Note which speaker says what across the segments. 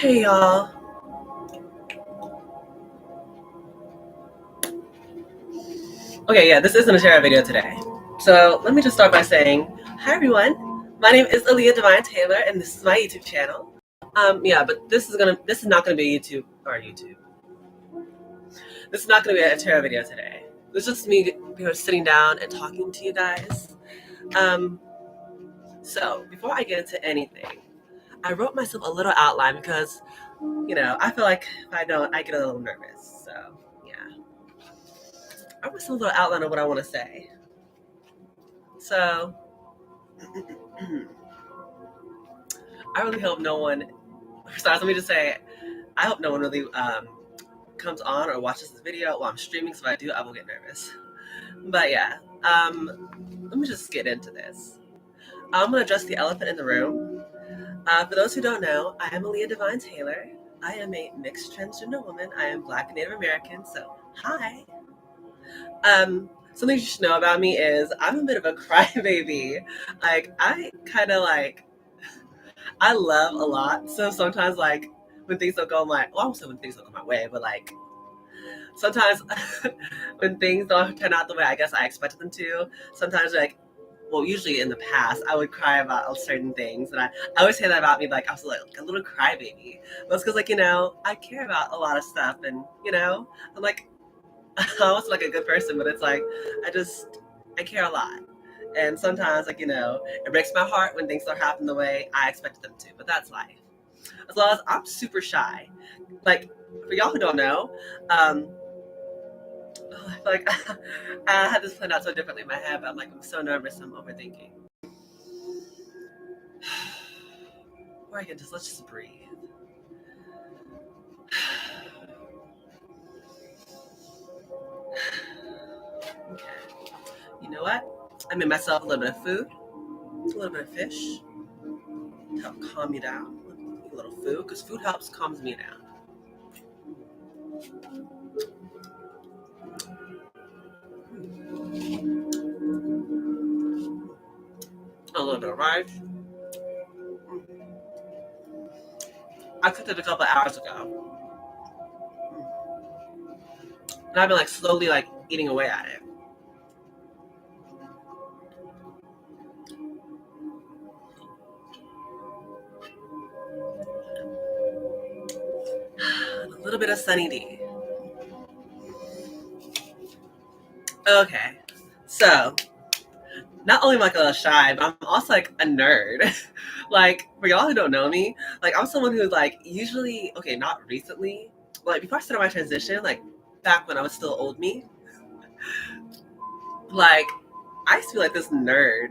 Speaker 1: Hey y'all. Okay, yeah, this isn't a tarot video today. So let me just start by saying, hi everyone. My name is Aaliyah Divine Taylor, and this is my YouTube channel. Yeah, but this is not gonna be YouTube. This is not gonna be a tarot video today. This is just me, sitting down and talking to you guys. Um, so before I get into anything, I wrote myself a little outline because, I feel like if I don't, I get a little nervous. So yeah, I wrote myself a little outline of what I want to say. So I really hope no one. Sorry, let me just say, I hope no one really comes on or watches this video while I'm streaming. So if I do, I will get nervous. But yeah, let me just get into this. I'm gonna address the elephant in the room. For those who don't know, I am Aaliyah Divine Taylor. I am a mixed transgender woman. I am Black and Native American. So hi. Something you should know about me is I'm a bit of a crybaby. Like I love a lot. So sometimes when things don't go my well, I won't say when things don't go my way, but sometimes when things don't turn out the way I guess I expected them to, sometimes usually in the past I would cry about certain things, and I always say that about me, like I was like a little crybaby. But it's because I care about a lot of stuff, and I'm like I was like a good person, but it's like I care a lot. And sometimes it breaks my heart when things don't happen the way I expected them to. But that's life. As well as I'm super shy. Like for y'all who don't know, I feel like I had this planned out so differently in my head, but I'm so nervous, I'm overthinking. Or let's just breathe. Okay. You know what? I made myself a little bit of food, a little bit of fish to help calm you down. A little food, because food calms me down. A little bit of rice. I cooked it a couple of hours ago, and I've been slowly eating away at it. A little bit of Sunny D. Okay, so not only am I a little shy, but I'm also a nerd. For y'all who don't know me, I'm someone who's usually not recently, before I started my transition, back when I was still old me, I used to be this nerd,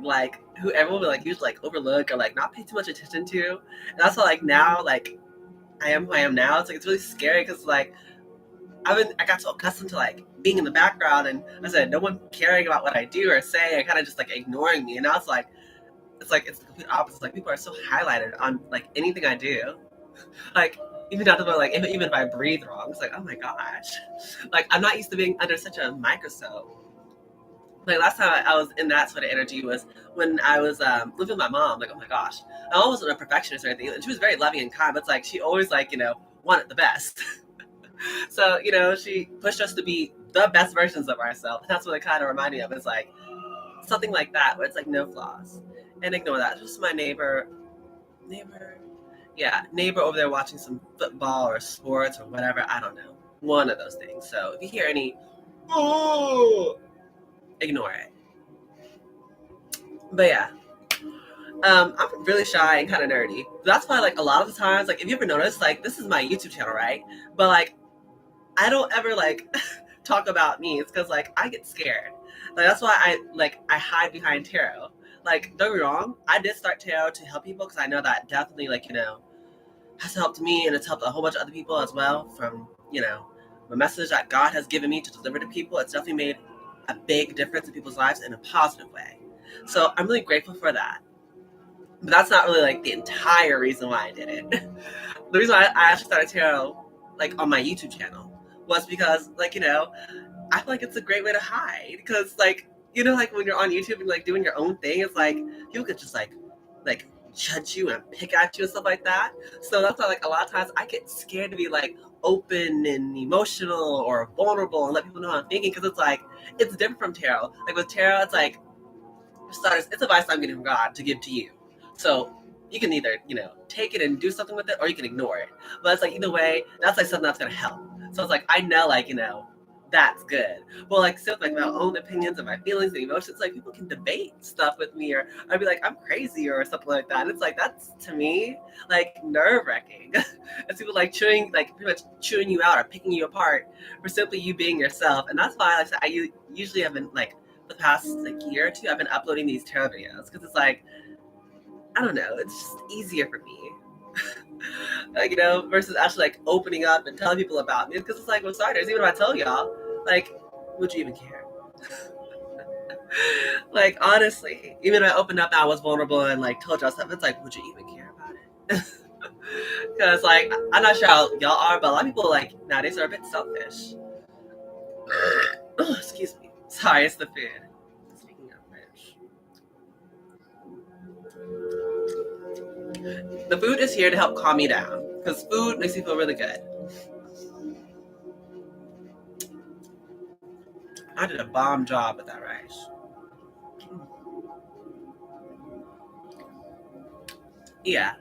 Speaker 1: who everyone would usually overlook or not pay too much attention to. And also now I am who I am now. It's really scary because I got so accustomed to being in the background, and I said no one caring about what I do or say, and kind of just ignoring me. And now it's the complete opposite. People are so highlighted on anything I do. Even down to the even if I breathe wrong, it's oh my gosh. I'm not used to being under such a microscope. Last time I was in that sort of energy was when I was living with my mom. Oh my gosh, I almost wasn't a perfectionist or anything, and she was very loving and kind. But she always wanted the best. So she pushed us to be the best versions of ourselves. That's what it kind of reminded me of. It's something like that, where it's no flaws. And ignore that. Just my neighbor over there watching some football or sports or whatever. I don't know. One of those things. So if you hear any, ignore it. But yeah, I'm really shy and kind of nerdy. That's why a lot of the times, if you ever notice, this is my YouTube channel, right? But I don't ever talk about me. It's because I get scared. That's why I hide behind tarot. Don't get me wrong, I did start tarot to help people because I know that definitely has helped me, and it's helped a whole bunch of other people as well. From the message that God has given me to deliver to people, it's definitely made a big difference in people's lives in a positive way. So I'm really grateful for that. But that's not really the entire reason why I did it. The reason why I actually started tarot on my YouTube channel was because I feel it's a great way to hide, because when you're on YouTube and doing your own thing, it's people could just judge you and pick at you and stuff like that. So that's why like a lot of times I get scared to be like open and emotional or vulnerable and let people know how I'm thinking, because it's like it's different from tarot. Like with tarot, it's like, for starters, it's advice I'm getting from God to give to you. So you can either, take it and do something with it, or you can ignore it. But it's like either way, that's like something that's gonna help. So it's like I know, like, that's good. Well, like still like my own opinions and my feelings and emotions, like people can debate stuff with me, or I'd be like, I'm crazy or something like that. And it's like that's to me like nerve wracking. It's people like chewing, like pretty much chewing you out or picking you apart for simply you being yourself. And that's why like I usually have been like the past like year or two, I've been uploading these tarot videos, because it's like, I don't know, it's just easier for me. Like, versus actually like opening up and telling people about me. Because it's like, with starters, even if I tell y'all, like, would you even care? Like, honestly, even if I opened up and I was vulnerable and like told y'all stuff, it's like, would you even care about it? Because like, I'm not sure how y'all are, but a lot of people like nowadays are a bit selfish. Oh, excuse me. Sorry, it's the food. Speaking of which, the food is here to help calm me down, because food makes me feel really good. I did a bomb job with that rice. Yeah.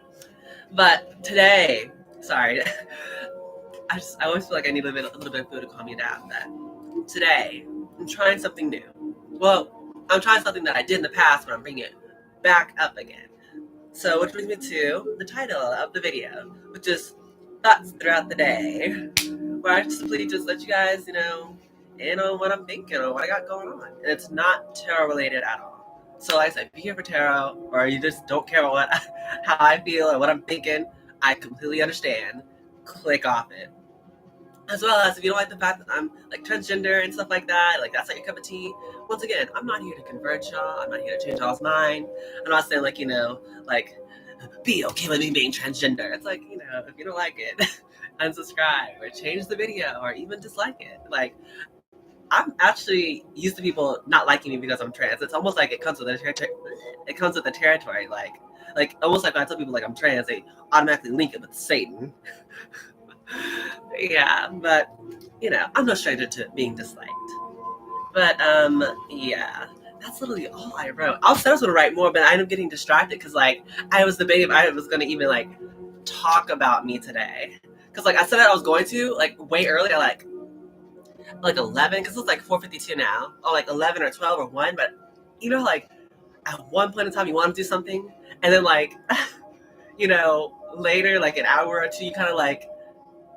Speaker 1: But today, sorry, I always feel like I need a little bit of food to calm me down. But today, I'm trying something new. Well, I'm trying something that I did in the past, but I'm bringing it back up again. So, which brings me to the title of the video, which is Thoughts Throughout the Day, where I simply just let you guys, in on what I'm thinking or what I got going on. And it's not tarot related at all. So, like I said, if you're here for tarot, or you just don't care about how I feel or what I'm thinking, I completely understand. Click off it. As well as if you don't like the fact that I'm like transgender and stuff like that, like that's not your cup of tea. Once again, I'm not here to convert y'all. I'm not here to change y'all's mind. I'm not saying like, like be okay with me being transgender. It's like, if you don't like it, unsubscribe or change the video or even dislike it. Like, I'm actually used to people not liking me because I'm trans. It's almost like it comes with the territory. It comes with the territory. Like almost like when I tell people like I'm trans, they automatically link it with Satan. Yeah, but I'm no stranger to being disliked. But yeah, that's literally all I wrote. I was gonna write more, but I ended up getting distracted because like I was debating if I was gonna even like talk about me today. Because like I said I was going to like way earlier, like 11, because it's like 4:52 now, or like 11 or 12 or 1. But like at one point in time you want to do something, and then like later, like an hour or two, you kind of like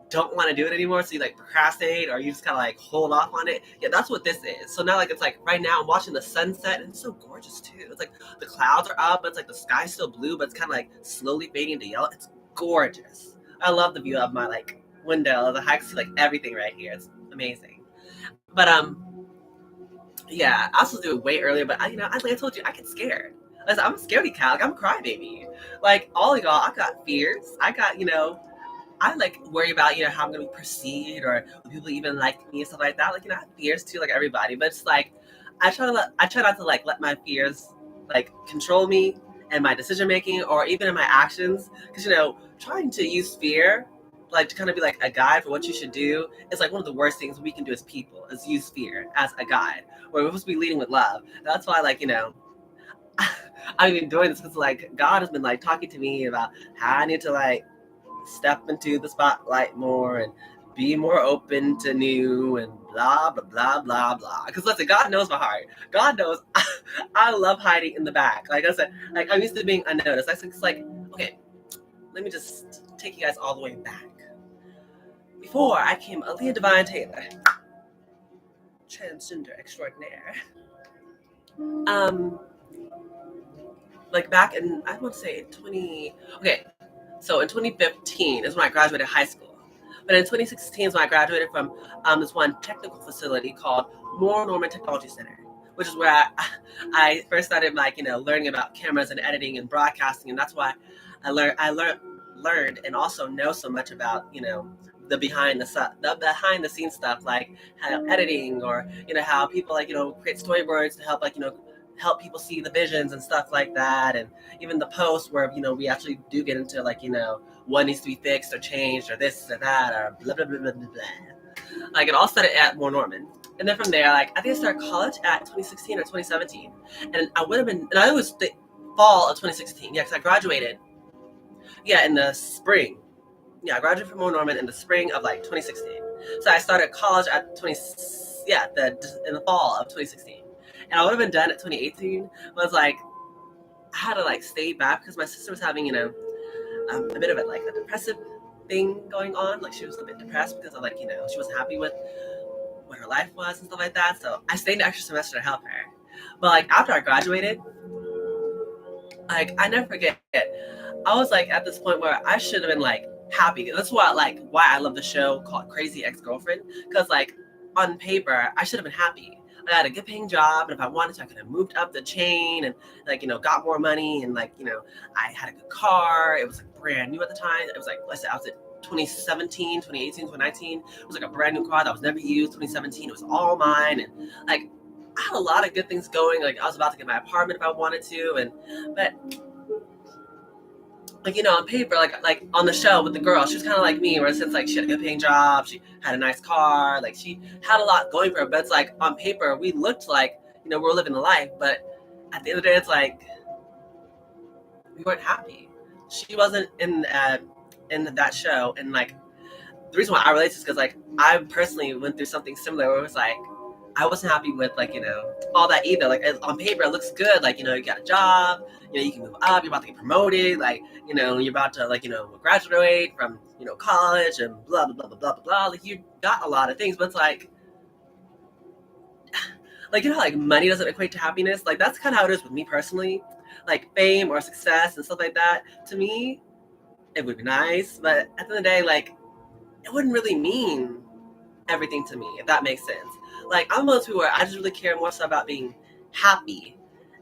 Speaker 1: don't want to do it anymore, so you like procrastinate or you just kind of like hold off on it. Yeah, that's what this is. So now like it's like right now I'm watching the sunset, and it's so gorgeous too. It's like the clouds are up, but it's like the sky's still blue, but it's kind of like slowly fading to yellow. It's gorgeous. I love the view of my like window. I can see like everything right here. It's amazing. But yeah, I was supposed to do it way earlier, but like I told you, I get scared. I'm a scaredy cat. Like I'm a crybaby. Like all of y'all, I got fears. I got I like worry about how I'm gonna be perceived, or will people even like me and stuff like that. Like I have fears too, like everybody. But it's like I try not to like let my fears like control me and my decision making, or even in my actions. Because trying to use fear like to kind of be like a guide for what you should do is like one of the worst things we can do as people, is use fear as a guide. Where we're supposed to be leading with love. That's why like I've been doing this because like God has been like talking to me about how I need to like step into the spotlight more and be more open to new and blah blah blah blah blah. Because listen, God knows my heart. God knows I love hiding in the back. Like I said, like I'm used to being unnoticed. It's like, okay, let me just take you guys all the way back. Before I came Aaliyah Divine Taylor, transgender extraordinaire. Um, like back in I want to say 20. Okay, so in 2015 is when I graduated high school. But in 2016 is when I graduated from this one technical facility called Moore Norman Technology Center, which is where I first started like learning about cameras and editing and broadcasting, and that's why I learned and also know so much about the behind the scenes stuff, like how editing, or how people like create storyboards to help like help people see the visions and stuff like that. And even the posts where, we actually do get into like, what needs to be fixed or changed or this or that or blah, blah, blah, blah, blah, blah. Like it all started at More Norman. And then from there, like I think I started college at 2016 or 2017. And I would have been, and I was the fall of 2016. Yeah, because I graduated, in the spring. Yeah, I graduated from More Norman in the spring of like 2016. So I started college at in the fall of 2016. And I would have been done at 2018. But it's like, I had to like stay back because my sister was having, a bit of like a depressive thing going on. Like she was a bit depressed because of like, she wasn't happy with what her life was and stuff like that. So I stayed an extra semester to help her. But like after I graduated, like I never forget, I was like at this point where I should have been like happy. That's why I love the show called Crazy Ex-Girlfriend, because like on paper I should have been happy. I had a good paying job, and if I wanted to I could have moved up the chain and like got more money, and like I had a good car. It was like brand new at the time. It was like I was at 2017, 2018, 2019. It was like a brand new car that was never used. 2017, it was all mine, and like I had a lot of good things going. Like I was about to get my apartment if I wanted to, but like on paper, like on the show with the girl, she was kind of like me, where since like she had a good paying job, she had a nice car, like she had a lot going for her. But it's like on paper, we looked like we're living the life, but at the end of the day, it's like we weren't happy. She wasn't in that show, and like the reason why I relate is because like I personally went through something similar where it was like I wasn't happy with like all that either. Like on paper it looks good, like you got a job, you can move up, you're about to get promoted, like you're about to like graduate from college and blah blah blah blah blah blah. Like you got a lot of things, but it's like how like money doesn't equate to happiness. Like that's kind of how it is with me personally. Like fame or success and stuff like that, to me it would be nice, but at the end of the day, like it wouldn't really mean everything to me, if that makes sense. Like I'm one of those people where I just really care more so about being happy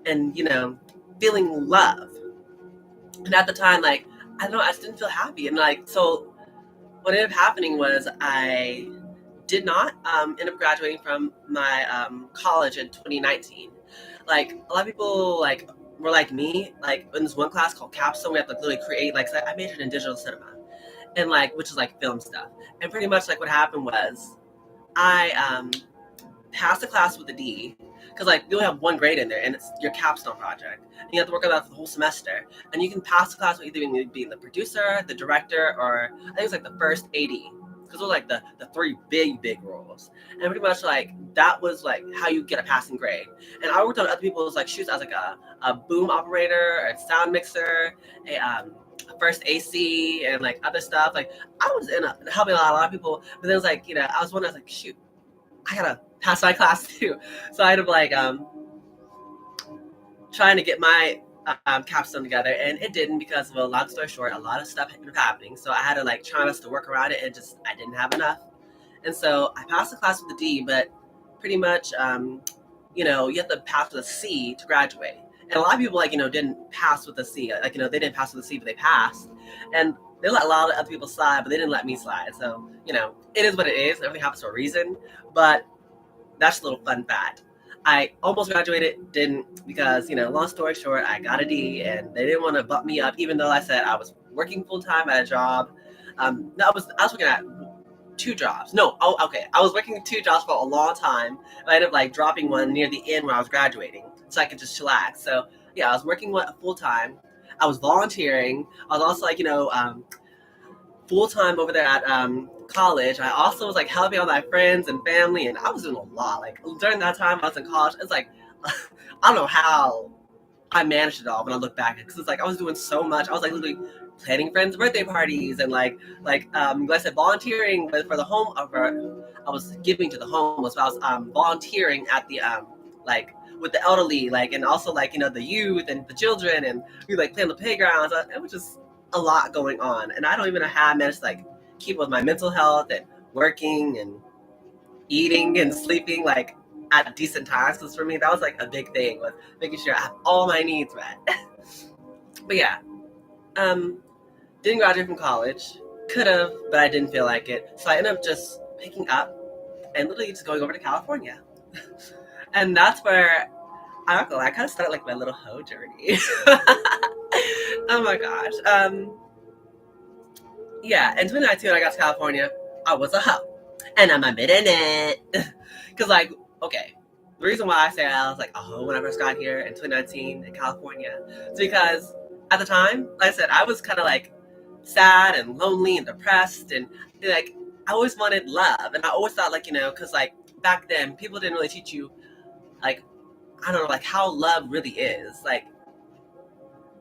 Speaker 1: and feeling love. And at the time, like I don't know, I just didn't feel happy. And like so what ended up happening was I did not end up graduating from my college in 2019. Like a lot of people like were like me, like in this one class called Capstone, we have to literally create, like I majored in digital cinema, and like which is like film stuff. And pretty much like what happened was I passed the class with a D, because like you only have one grade in there, and it's your capstone project, and you have to work on that for the whole semester. And you can pass the class with either being the producer, the director, or I think it's like the first AD, because those are like the three big roles. And pretty much like that was like how you get a passing grade. And I worked on other people's like shoots as like a boom operator, a sound mixer, a first AC, and like other stuff. Like I was helping a lot of people, but then it was like I was wondering, I was like, shoot, I gotta pass my class too. So I ended up like trying to get my capstone together, and it didn't, because, well, long story short, a lot of stuff ended up happening. So I had to like try to work around it, and just I didn't have enough. And so I passed the class with a D, but pretty much you have to pass with a C to graduate. And a lot of people like didn't pass with a C. Like they didn't pass with a C, but they passed. And they let a lot of other people slide, but they didn't let me slide. So it is what it is. Everything happens for a reason. But that's a little fun fact. I almost graduated, didn't, because long story short, I got a D, and they didn't want to bump me up, even though I said I was working full time at a job. No, I was working at 2 jobs. No, okay, I was working 2 jobs for a long time. I ended up like dropping one near the end where I was graduating, so I could just chillax. So yeah, I was working full time. I was volunteering. I was also like full time over there at college. I also was like helping all my friends and family, and I was doing a lot. Like during that time I was in college, it's like I don't know how I managed it all when I look back, because it's like I was doing so much. I was like literally planning friends' birthday parties, and like I said, volunteering for the home. I was giving to the homeless, but I was volunteering at the like with the elderly, like, and also like the youth and the children, and we like play on the playgrounds. It was just a lot going on, and I don't even know how I managed to like keep with my mental health and working and eating and sleeping like at decent times, because for me that was like a big thing, was making sure I have all my needs met. But yeah, didn't graduate from college. Could have, but I didn't feel like it, so I ended up just picking up and literally just going over to California. And that's where I'm not gonna lie, I kind of started like my little hoe journey. Oh my gosh. Yeah, in 2019 when I got to California, I was a hoe. And I'm admitting it. Cause like, okay, the reason why I say I was like a hoe when I first got here in 2019 in California is because at the time, like I said, I was kind of like sad and lonely and depressed and like I always wanted love. And I always thought like, cause like back then people didn't really teach you like, I don't know, like how love really is. Like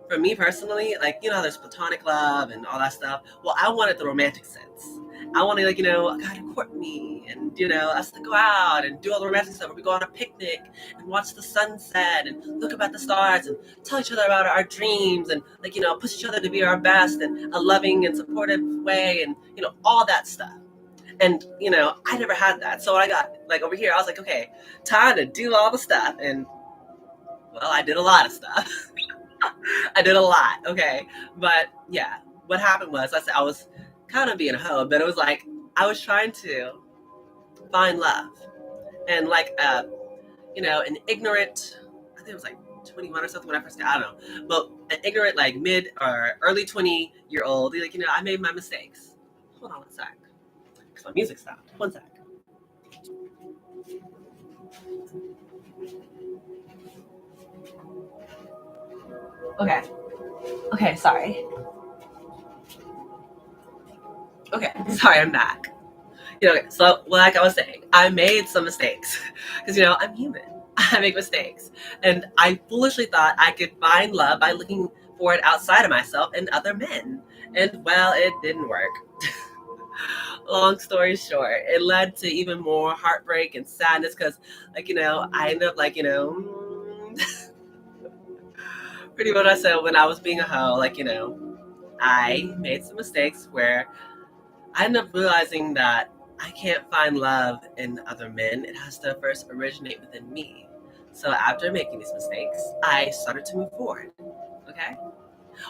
Speaker 1: for me personally, like, there's platonic love and all that stuff. Well, I wanted the romantic sense. I wanted, like, a guy to court me and, us to go out and do all the romantic stuff where we go on a picnic and watch the sunset and look up at the stars and tell each other about our dreams and, like, push each other to be our best in a loving and supportive way and, all that stuff. And, I never had that. So when I got, like, over here, I was like, okay, time to do all the stuff. And, well, I did a lot of stuff. I did a lot, okay? But yeah, what happened was I was kind of being a hoe, but it was like I was trying to find love. And like an ignorant, I think it was like 21 or something when I first got, I don't know. But an ignorant like mid or early 20-year-old, like, I made my mistakes. Hold on one sec. Because my music stopped. One sec. Okay, sorry. Okay, sorry, I'm back. So like I was saying, I made some mistakes because I'm human. I make mistakes, and I foolishly thought I could find love by looking for it outside of myself and other men, and well, it didn't work. Long story short, it led to even more heartbreak and sadness because, like, I ended up like, pretty much I said when I was being a hoe, like, I made some mistakes where I ended up realizing that I can't find love in other men. It has to first originate within me. So after making these mistakes, I started to move forward. Okay?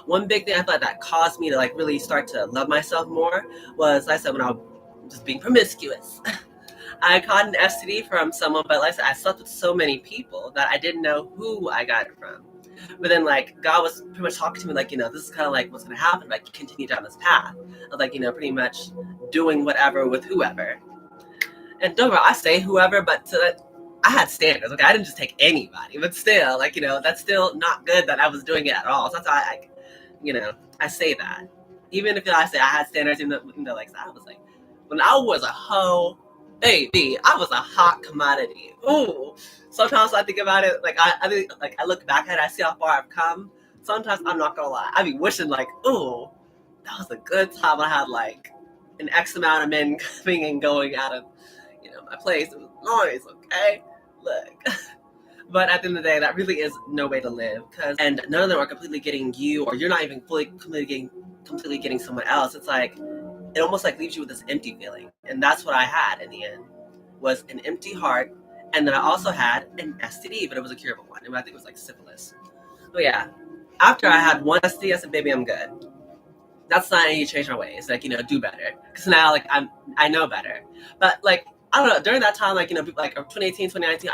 Speaker 1: One big thing I thought that caused me to like really start to love myself more was, like I said, when I was just being promiscuous. I caught an STD from someone, but like I said, I slept with so many people that I didn't know who I got it from. But then, like, God was pretty much talking to me, like, this is kind of like what's going to happen. Like, you continue down this path of, like, pretty much doing whatever with whoever. And don't worry, I say whoever, but I had standards. Okay, I didn't just take anybody, but still, like, that's still not good that I was doing it at all. So that's why I say that. Even if I say I had standards, like, I was like, when I was a hoe, baby, I was a hot commodity. Ooh. Sometimes I think about it, like I think, like I look back at it, I see how far I've come. Sometimes I'm not gonna lie, I be wishing like, ooh, that was a good time. I had like an X amount of men coming and going out of, my place. It was nice, okay? Look. But at the end of the day, that really is no way to live, and none of them are completely getting you, or you're not even completely getting someone else. It's like it almost like leaves you with this empty feeling, and that's what I had in the end, was an empty heart. And then I also had an STD, but it was a curable one. I think it was like syphilis. But yeah, after I had one STD, I said, "Baby, I'm good." That's not I need to change my ways. Like, do better. Because now, like, I know better. But like, I don't know. During that time, like, people like 2018, 2019,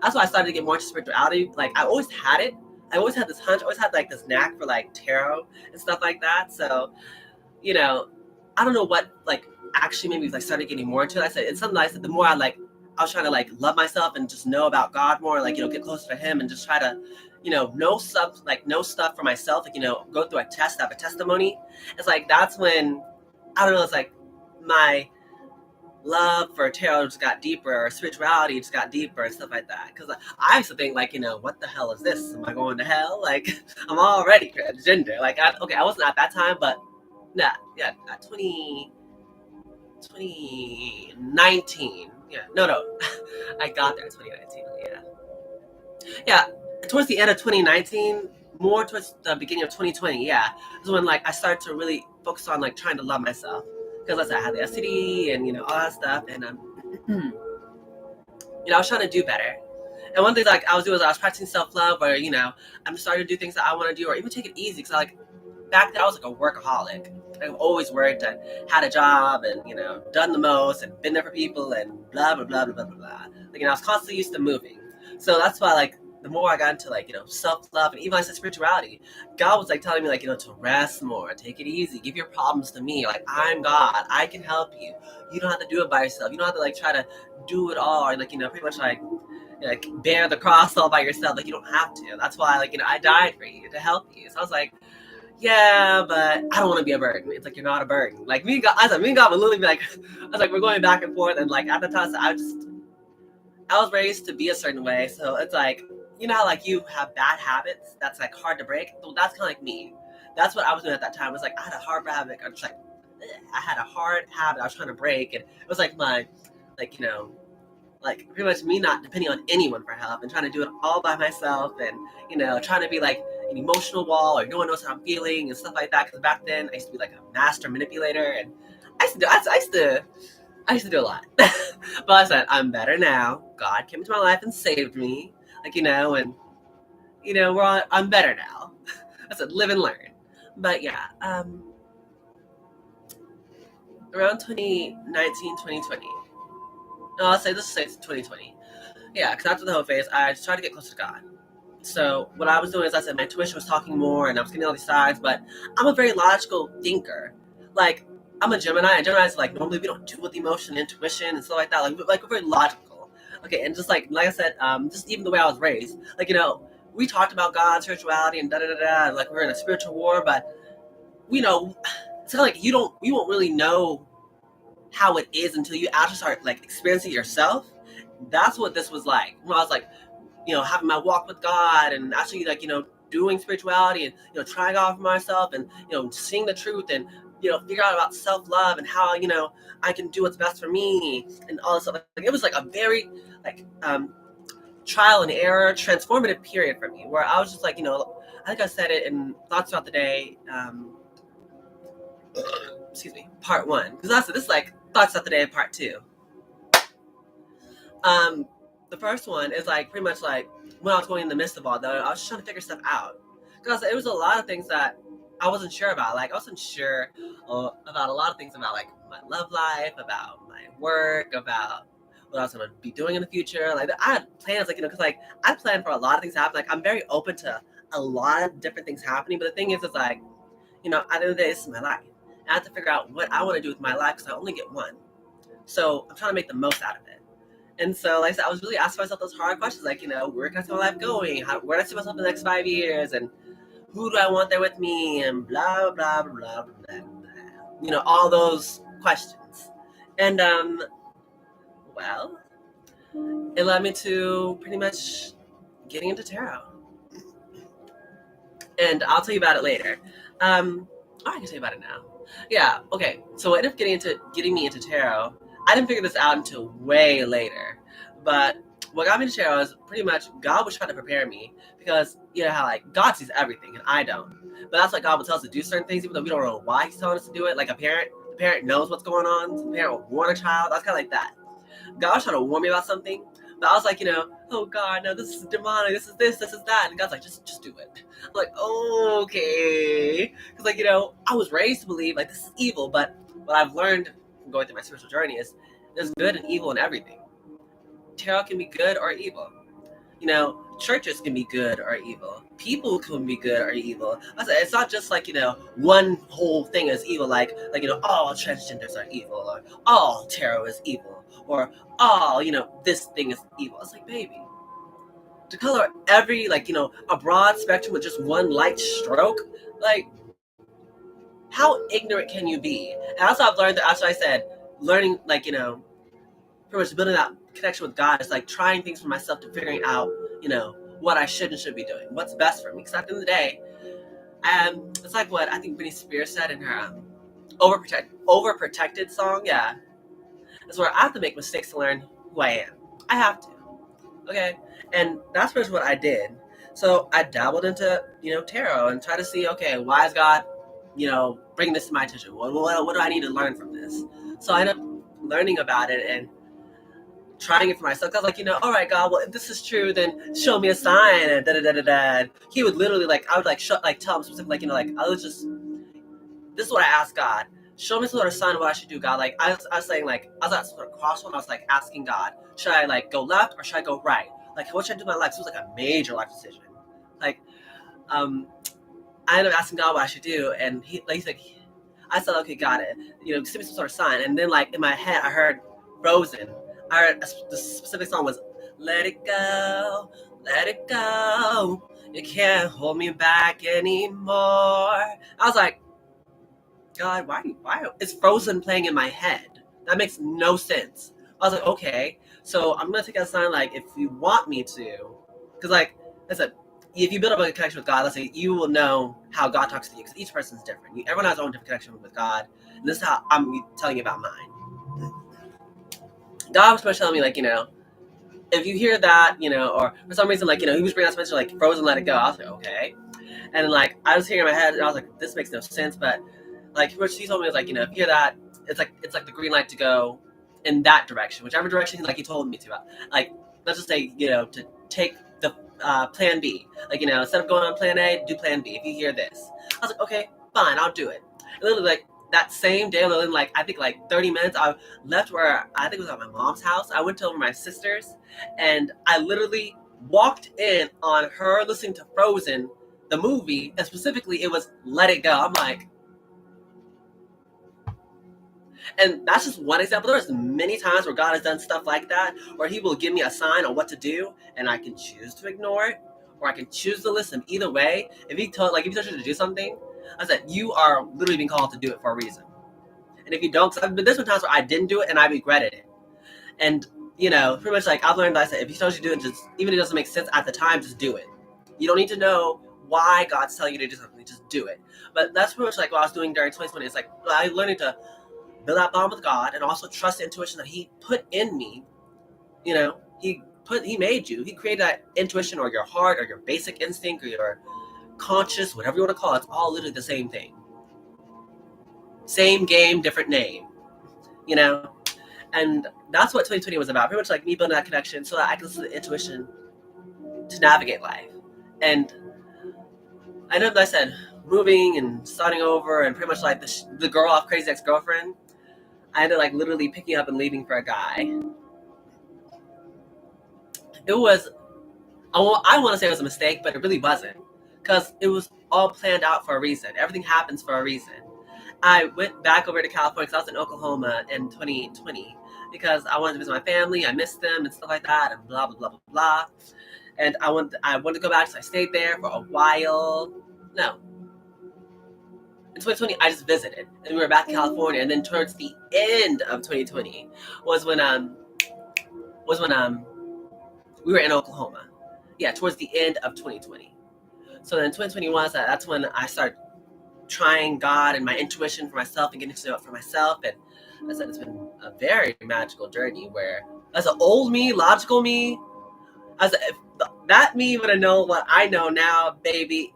Speaker 1: that's why I started to get more into spirituality. Like, I always had it. I always had this hunch. I always had like this knack for like tarot and stuff like that. So, I don't know what like actually made me like started getting more into it. I said it's something I said the more I was trying to like love myself and just know about God more, like, get closer to him and just try to, know stuff for myself, like, go through a test, have a testimony. It's like, that's when, I don't know, it's like my love for tarot just got deeper, or spirituality just got deeper and stuff like that. Because I used to think like, what the hell is this? Am I going to hell? Like, I'm already transgender. Like, I wasn't at that time, but yeah, 2019. Yeah, no. I got there in 2019. Yeah. Towards the end of 2019, more towards the beginning of 2020. Yeah, is when like I started to really focus on like trying to love myself, because I had the STD and all that stuff, and I was trying to do better. And one thing like I was doing was I was practicing self-love, where I'm starting to do things that I want to do, or even take it easy, because back then I was like a workaholic. I've always worked and had a job and, done the most and been there for people and blah, blah, blah, blah, blah, blah. Like, I was constantly used to moving. So that's why, like, the more I got into like, self-love, and even I said spirituality, God was like telling me like, to rest more, take it easy, give your problems to me. Like, I'm God, I can help you. You don't have to do it by yourself. You don't have to like try to do it all, or like, pretty much like bear the cross all by yourself. Like, you don't have to. That's why, like, I died for you, to help you. So I was like, yeah, but I don't want to be a burden. It's like, you're not a burden. Like, me and God would literally be like, I was like, we're going back and forth, and like at the time, I was raised to be a certain way. So it's like, how like you have bad habits that's like hard to break. Well, that's kind of like me. That's what I was doing at that time. It was like I had a hard habit. I was like, I had a hard habit I was trying to break, and it was like my, like, like pretty much me not depending on anyone for help and trying to do it all by myself, and trying to be like an emotional wall, or no one knows how I'm feeling and stuff like that. Because back then I used to be like a master manipulator, and I used to do a lot. But I said, I'm better now. God came into my life and saved me. Like, and, I'm better now. I said, live and learn. But yeah, around 2019, 2020. No, I'll say 2020. Yeah, because after the whole phase, I just tried to get closer to God. So what I was doing is I said my intuition was talking more, and I was getting all these signs, but I'm a very logical thinker. Like, I'm a Gemini, and Gemini's like, normally we don't deal with emotion, intuition, and stuff like that. Like we're very logical. Okay, and just like I said, just even the way I was raised, like, we talked about God, spirituality, and da da da da. Like, we're in a spiritual war, but it's kind of like you won't really know how it is until you actually start like experiencing it yourself. That's what this was like when I was like, having my walk with God, and actually like, doing spirituality, and, trying out for myself, and, seeing the truth, and, figure out about self-love, and how, I can do what's best for me, and all this stuff. Like, it was like a very like trial and error, transformative period for me, where I was just like, I think I said it in Thoughts Throughout the Day, excuse me, part 1, because also this is like Thoughts Throughout the Day part 2. The first one is like pretty much like when I was going in the midst of all that, I was just trying to figure stuff out, because it was a lot of things that I wasn't sure about. Like, I wasn't sure about a lot of things, about like my love life, about my work, about what I was going to be doing in the future. Like, I had plans, like, because like I planned for a lot of things to happen. Like, I'm very open to a lot of different things happening, but the thing is, it's like, at the end of the day, this is my life. I have to figure out what I want to do with my life, because I only get one. So I'm trying to make the most out of it. And so, like I said, I was really asking myself those hard questions, like, where can I see my life going? Where do I see myself in the next 5 years? And who do I want there with me? And blah, blah, blah, blah, blah. All those questions. And, well, it led me to pretty much getting into tarot. And I'll tell you about it later. I can tell you about it now. Yeah, okay. So what ended up getting me into tarot, I didn't figure this out until way later. But what got me into tarot is pretty much God was trying to prepare me, because how like God sees everything and I don't. But that's why God will tell us to do certain things, even though we don't know why He's telling us to do it. Like the parent knows what's going on. The parent will warn a child. That's kind of like that. God was trying to warn me about something, but I was like, oh God, no, this is demonic. This is this is that. And God's like, just do it. I'm like, okay, because like I was raised to believe like this is evil, but what I've learned from going through my spiritual journey is there's good and evil in everything. Tarot can be good or evil. Churches can be good or evil. People can be good or evil. It's not just like, one whole thing is evil, like all transgenders are evil, or all tarot is evil, or all, this thing is evil. It's like, baby, to color every, like, a broad spectrum with just one light stroke, like, how ignorant can you be? And also I've learned that, after I said, learning, like, pretty much building that connection with God is like trying things for myself, to figuring out, what I should and should be doing, what's best for me. Because at the end of the day, it's like what I think Britney Spears said in her Overprotected song. Yeah, it's where I have to make mistakes to learn who I am. I have to. Okay, and that's pretty much what I did. So I dabbled into tarot and tried to see, okay, why is God bringing this to my attention? What do I need to learn from this? So I ended up learning about it and trying it for myself. I was like, all right, God, well, if this is true, then show me a sign, and da da da da da. He would literally, like, I would like tell him specifically, like, I was just, this is what I asked God: show me some sort of sign of what I should do, God. Like, I was saying, like, I was at some sort of crossroad. I was like asking God, should I like go left or should I go right? Like, what should I do with my life? So it was like a major life decision. Like, um, I ended up asking God what I should do, and he's like, I said, okay, got it. Send me some sort of sign. And then, like, in my head, I heard Frozen. I heard the specific song was "Let It Go, Let It Go. You can't hold me back anymore." I was like, God, why is Frozen playing in my head? That makes no sense. I was like, okay, so I'm gonna take that sign, like, if you want me to, because, like I said, if you build up a connection with God, let's say, you will know how God talks to you, because each person's different. Everyone has their own different connection with God. And this is how I'm telling you about mine. God was telling me, like, if you hear that, or for some reason, like, he was bringing that mention, like, Frozen, Let It Go. I was like, okay. And then, like, I was hearing in my head, and I was like, this makes no sense. But, like, what she told me was, like, if you hear that, it's like the green light to go in that direction, whichever direction, like, he told me to. Like, let's just say, to take the plan B. Like, instead of going on plan A, do plan B. If you hear this, I was like, okay, fine, I'll do it. And literally, like, that same day, within, like, I think, like, 30 minutes, I left where I think it was at my mom's house. I went to over my sister's, and I literally walked in on her listening to Frozen, the movie, and specifically it was Let It Go. I'm like, and that's just one example. There's many times where God has done stuff like that, where he will give me a sign on what to do, and I can choose to ignore it, or I can choose to listen. Either way, if he told you to do something, I said, you are literally being called to do it for a reason. And if you don't, there's been times where I didn't do it and I regretted it. And, pretty much, like, I've learned that I said, if he tells you to do it, just, even if it doesn't make sense at the time, just do it. You don't need to know why God's telling you to do something, just do it. But that's pretty much like what I was doing during 2020. It's like, I'm learning to build that bond with God and also trust the intuition that he put in me. He made you. He created that intuition, or your heart, or your basic instinct, or your conscious, whatever you want to call it. It's all literally the same thing. Same game, different name. And that's what 2020 was about. Pretty much like me building that connection so that I can listen to intuition to navigate life. And I know that I said moving and starting over, and pretty much like the girl off Crazy Ex-Girlfriend, I ended up, like, literally picking up and leaving for a guy. It was, I want to say it was a mistake, but it really wasn't, because it was all planned out for a reason. Everything happens for a reason. I went back over to California because I was in Oklahoma in 2020 because I wanted to visit my family. I missed them and stuff like that, and blah, blah, blah, blah, blah. And I wanted to go back, so I stayed there for a while. No. In 2020, I just visited, and we were back in California. And then towards the end of 2020 was when we were in Oklahoma. Yeah, towards the end of 2020. So then 2021, that's when I started trying God and my intuition for myself and getting to know it for myself. And I said, it's been a very magical journey where, as an old me, logical me, if that me would have known what I know now, baby,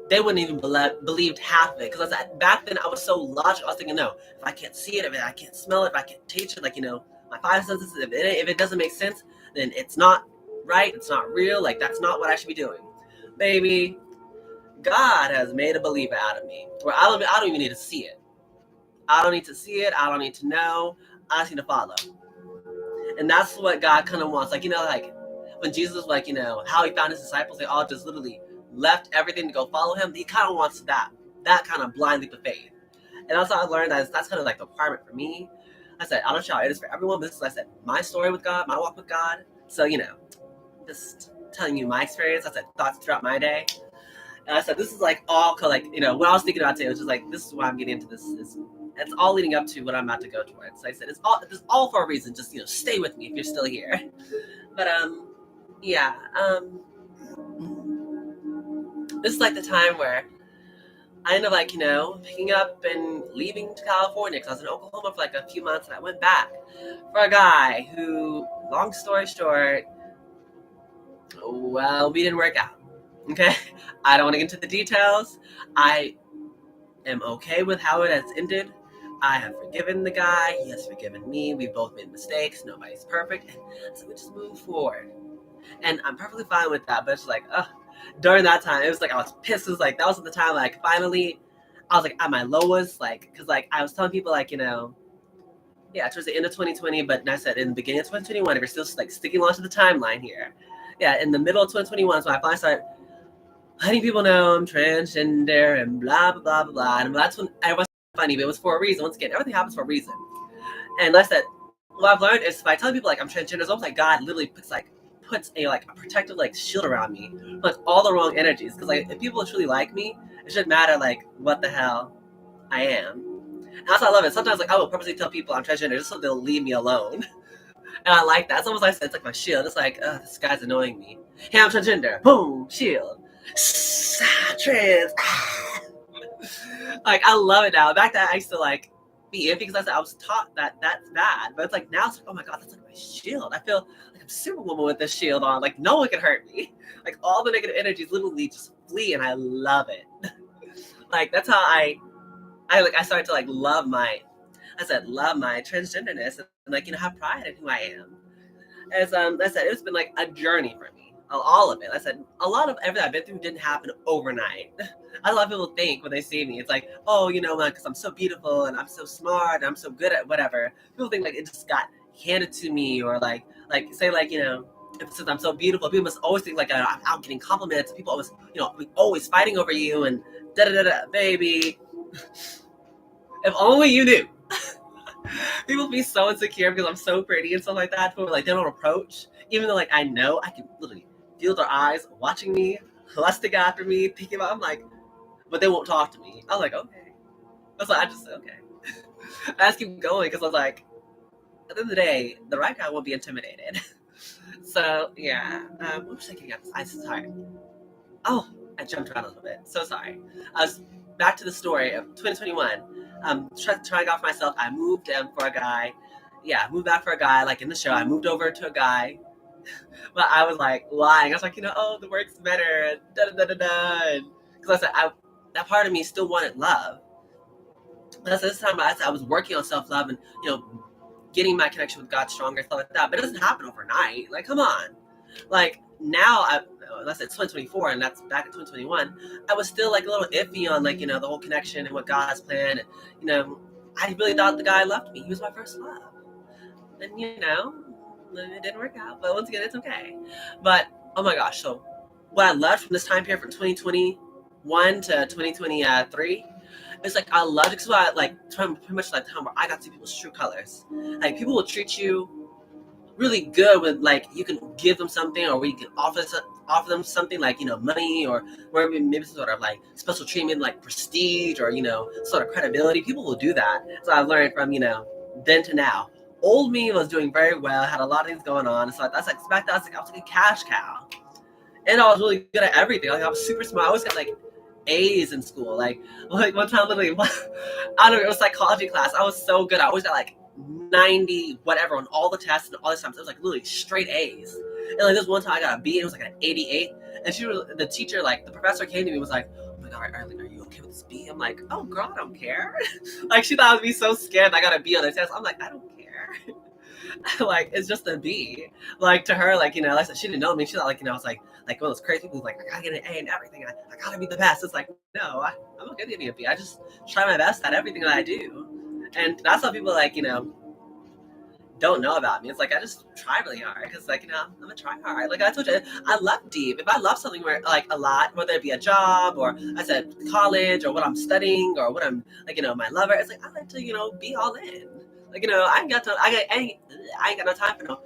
Speaker 1: they wouldn't even believed half of it. Because back then I was so logical. I was thinking, no, if I can't see it, if I can't smell it, if I can't taste it, like, my five senses, if it doesn't make sense, then it's not right, it's not real, like, that's not what I should be doing. Baby, God has made a believer out of me, where I don't even need to see it. I don't need to see it. I don't need to know. I just need to follow. And that's what God kind of wants. Like, like when Jesus was like, how he found his disciples, they all just literally left everything to go follow him. He kind of wants that kind of blind leap of faith. And that's how I learned that's kind of like the requirement for me. I said, I don't know, it is for everyone, but this is, I said, my story with God, my walk with God. So, just telling you my experience. I said, thoughts throughout my day. And I said, this is like all, like, when I was thinking about today, it was just like, this is why I'm getting into this. It's all leading up to what I'm about to go towards. So I said, it's all for a reason. Just, stay with me if you're still here. But, yeah. This is like the time where I ended up, like, picking up and leaving to California, because I was in Oklahoma for like a few months, and I went back for a guy who, long story short, well, we didn't work out. Okay, I don't want to get into the details. I am okay with how it has ended. I have forgiven the guy. He has forgiven me. We both made mistakes. Nobody's perfect. And so we just move forward. And I'm perfectly fine with that. But it's like, during that time, it was like I was pissed. It was like, that was the time, like, finally, I was like at my lowest. Like, because, like, I was telling people, like, yeah, towards the end of 2020, but I said in the beginning of 2021, if you're still like sticking on to the timeline here, yeah, in the middle of 2021 is when I finally started letting people know I'm transgender and blah blah blah blah blah. And that's when I was funny, but it was for a reason. Once again, everything happens for a reason. And like I said, what I've learned is by telling people like I'm transgender, it's almost like God literally puts a like a protective like shield around me, like all the wrong energies. Because like if people truly like me, it shouldn't matter like what the hell I am. And that's why I love it. Sometimes like I will purposely tell people I'm transgender just so they'll leave me alone. And I like that. It's almost like it's like my shield. It's like, this guy's annoying me. Hey, I'm transgender. Boom, shield. Trans. Like I love it now. Back then I used to like be iffy because I was taught that that's bad. But it's like now it's like, oh my god, that's like my shield. I feel like I'm Superwoman with this shield on. Like no one can hurt me. Like all the negative energies literally just flee, and I love it. Like that's how I started to like love my transgenderness and like have pride in who I am. As I said, it's been like a journey for me. All of it. I said a lot of everything I've been through didn't happen overnight. A lot of people think when they see me, it's like, oh, because I'm so beautiful and I'm so smart and I'm so good at whatever. People think like it just got handed to me, or like say like if since I'm so beautiful, people must always think like I'm out getting compliments. People always always fighting over you and da da da da. Baby, if only you knew. People be so insecure because I'm so pretty and stuff like that. People like they don't approach, even though like I know I can literally feel their eyes watching me, lusting after me, thinking about. I'm like, but they won't talk to me. I was like, okay. I just okay. I just keep going because I was like, at the end of the day, the right guy won't be intimidated. So yeah, what was I getting at? I'm sorry. Oh, I jumped around a little bit. So sorry. I was back to the story of 2021. Trying out for myself. I moved for a guy. Yeah, I moved back for a guy. Like in the show, I moved over to a guy. But I was like lying. I was like, oh, the work's better. And da da da da da. Because I said, that part of me still wanted love. But this time, I was working on self love and getting my connection with God stronger, stuff like that. But it doesn't happen overnight. Like, come on. Like now, let's say 2024, and that's back in 2021. I was still like a little iffy on like the whole connection and what God has planned. And, I really thought the guy loved me. He was my first love, and it didn't work out. But once again, it's okay. But oh my gosh, so what I loved from this time period from 2021 to 2023. It's like I loved it because I like pretty much like the time where I got to see people's true colors. Like people will treat you really good with like you can give them something, or we can offer them something like money, or maybe some sort of like special treatment like prestige, or sort of credibility. People will do that. So I've learned from then to now. Old me was doing very well, had a lot of things going on. So that's like back then I was like a cash cow, and I was really good at everything. Like I was super smart. I always got like A's in school. Like one time literally I don't know, it was psychology class. I was so good. I always got like 90 whatever on all the tests and all these times. It was like literally straight A's. And like this one time I got a B and it was like an 88. And the teacher, like the professor came to me and was like, oh my god, Arlene, are you okay with this B? I'm like, oh girl, I don't care. Like she thought I would be so scared that I got a B on the test. I'm like, I don't care. Like it's just a B. Like to her, like like I said, she didn't know me. She thought like I was like one of those crazy people who's like, I gotta get an A in everything. I gotta be the best. It's like, no, I'm not gonna get a B. I just try my best at everything that I do. And that's how people like, don't know about me. It's like I just try really hard because like I'm a try hard. Like I told you, I love deep. If I love something where like a lot, whether it be a job or I said college or what I'm studying or what I'm like my lover, it's like I like to be all in. Like I ain't got no time for no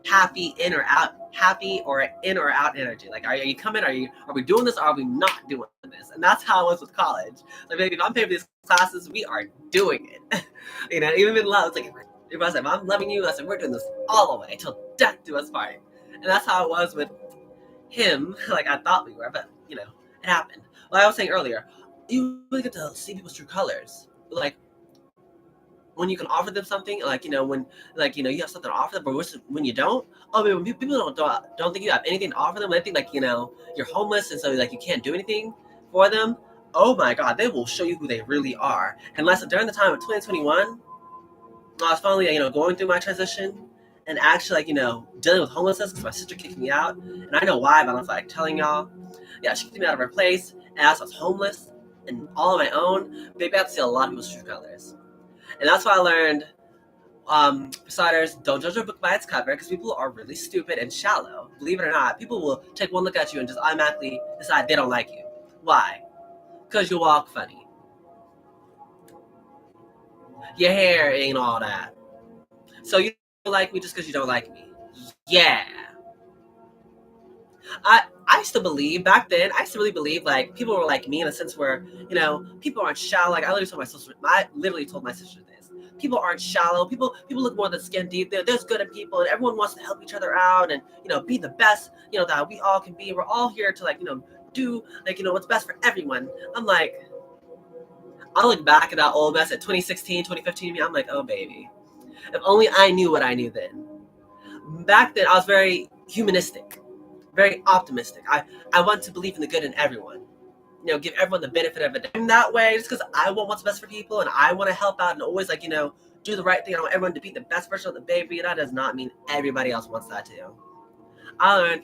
Speaker 1: happy in or out energy. Like are you coming? Are we doing this or are we not doing this? And that's how it was with college. Like maybe if I'm paying for these classes, we are doing it. Even in love, it's like if I said, if I'm loving you, I said, we're doing this all the way till death do us part. And that's how it was with him. Like I thought we were, but it happened. Like I was saying earlier, you really get to see people's true colors. Like when you can offer them something, like when you have something to offer them, but when you don't. Oh, when people don't think you have anything to offer them, they think like you're homeless and so like you can't do anything for them. Oh my God, they will show you who they really are. And during the time of 2021. I was finally, going through my transition and actually, dealing with homelessness because my sister kicked me out. And I know why, but I don't feel like telling y'all. Yeah, she kicked me out of her place, and I was homeless and all on my own. Baby, I had to see a lot of people's true colors. And that's why I learned For starters, don't judge a book by its cover because people are really stupid and shallow. Believe it or not, people will take one look at you and just automatically decide they don't like you. Why? Because you walk funny. Your hair ain't all that. So you don't like me just because you don't like me. Yeah. I used to believe back then. I used to really believe like people were like me in a sense where people aren't shallow. Like I literally told my sister this. People aren't shallow. People look more than skin deep. There's good in people, and everyone wants to help each other out and be the best that we all can be. We're all here to do what's best for everyone. I'm like, I look back at that old mess at 2016, 2015. I'm like, oh baby, if only I knew what I knew then. Back then, I was very humanistic, very optimistic. I want to believe in the good in everyone. Give everyone the benefit of it. I'm that way just because I want what's best for people and I want to help out and always do the right thing. I want everyone to be the best version of the baby. And that does not mean everybody else wants that too. I learned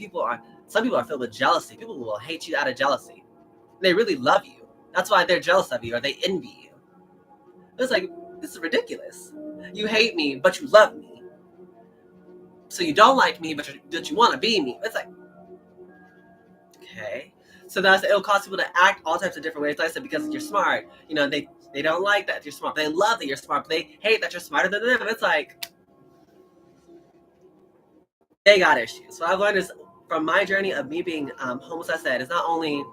Speaker 1: some people are filled with jealousy. People will hate you out of jealousy. They really love you. That's why they're jealous of you or they envy you. It's like, this is ridiculous. You hate me, but you love me. So you don't like me, but you want to be me. It's like, okay. So it'll cause people to act all types of different ways. Like I said, because you're smart. They don't like that you're smart. They love that you're smart, but they hate that you're smarter than them. It's like, they got issues. So I've learned is from my journey of me being homeless, I said, it's not only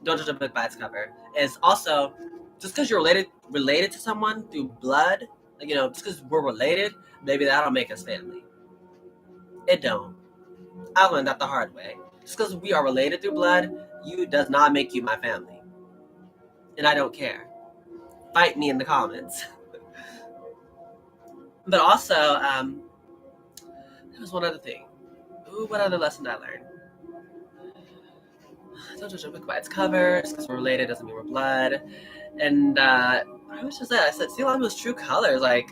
Speaker 1: don't judge a book by its cover. It's also just because you're related to someone through blood, just because we're related, maybe that'll make us family. It don't. I learned that the hard way. Just because we are related through blood, does not make you my family. And I don't care. Fight me in the comments. But also, there was one other thing. Ooh, what other lesson I learned? Don't judge a book by its cover. Just because we're related doesn't mean we're blood. And I was just that. I said, see a lot of those true colors. Like,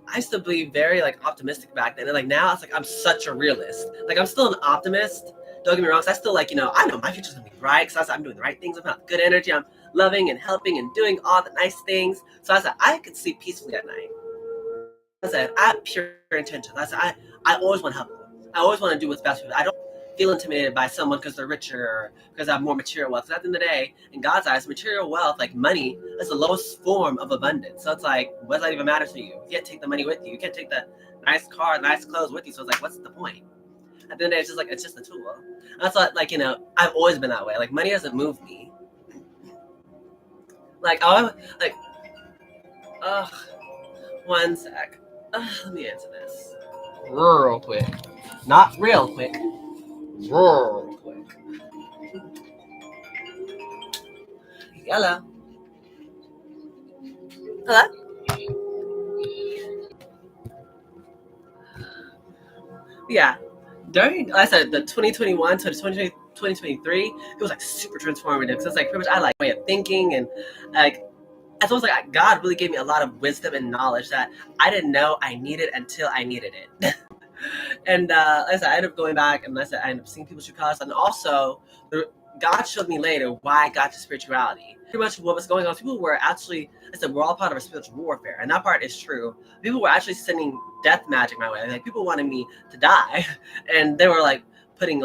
Speaker 1: I used to be very optimistic back then, and now it's like I'm such a realist. Like I'm still an optimist. Don't get me wrong. So I still I know my future's gonna be bright because I'm doing the right things. I'm having good energy. I'm loving and helping and doing all the nice things. So I said I could sleep peacefully at night. I said I have pure intentions. I said I always want to help them. I always want to do what's best for them. I don't feel intimidated by someone because they're richer or because I have more material wealth. Because at the end of the day, in God's eyes, material wealth, like money, is the lowest form of abundance. So it's like, what does that even matter to you? You can't take the money with you. You can't take the nice car, nice clothes with you. So it's like, what's the point? At the end of the day, it's just it's just a tool. And that's what, I've always been that way. Like money doesn't move me. One sec. Let me answer this real quick. Not real quick. Real quick. Hello. Hello? Yeah. During, like I said, the 2021 to the 2023, it was super transformative. Because it's pretty much I way of thinking and it's almost like God really gave me a lot of wisdom and knowledge that I didn't know I needed until I needed it. And like I said, I ended up going back and I ended up seeing people's true colors. And also, God showed me later why I got to spirituality. Pretty much what was going on. People were actually, we're all part of a spiritual warfare. And that part is true. People were actually sending death magic my way. People wanted me to die. And they were putting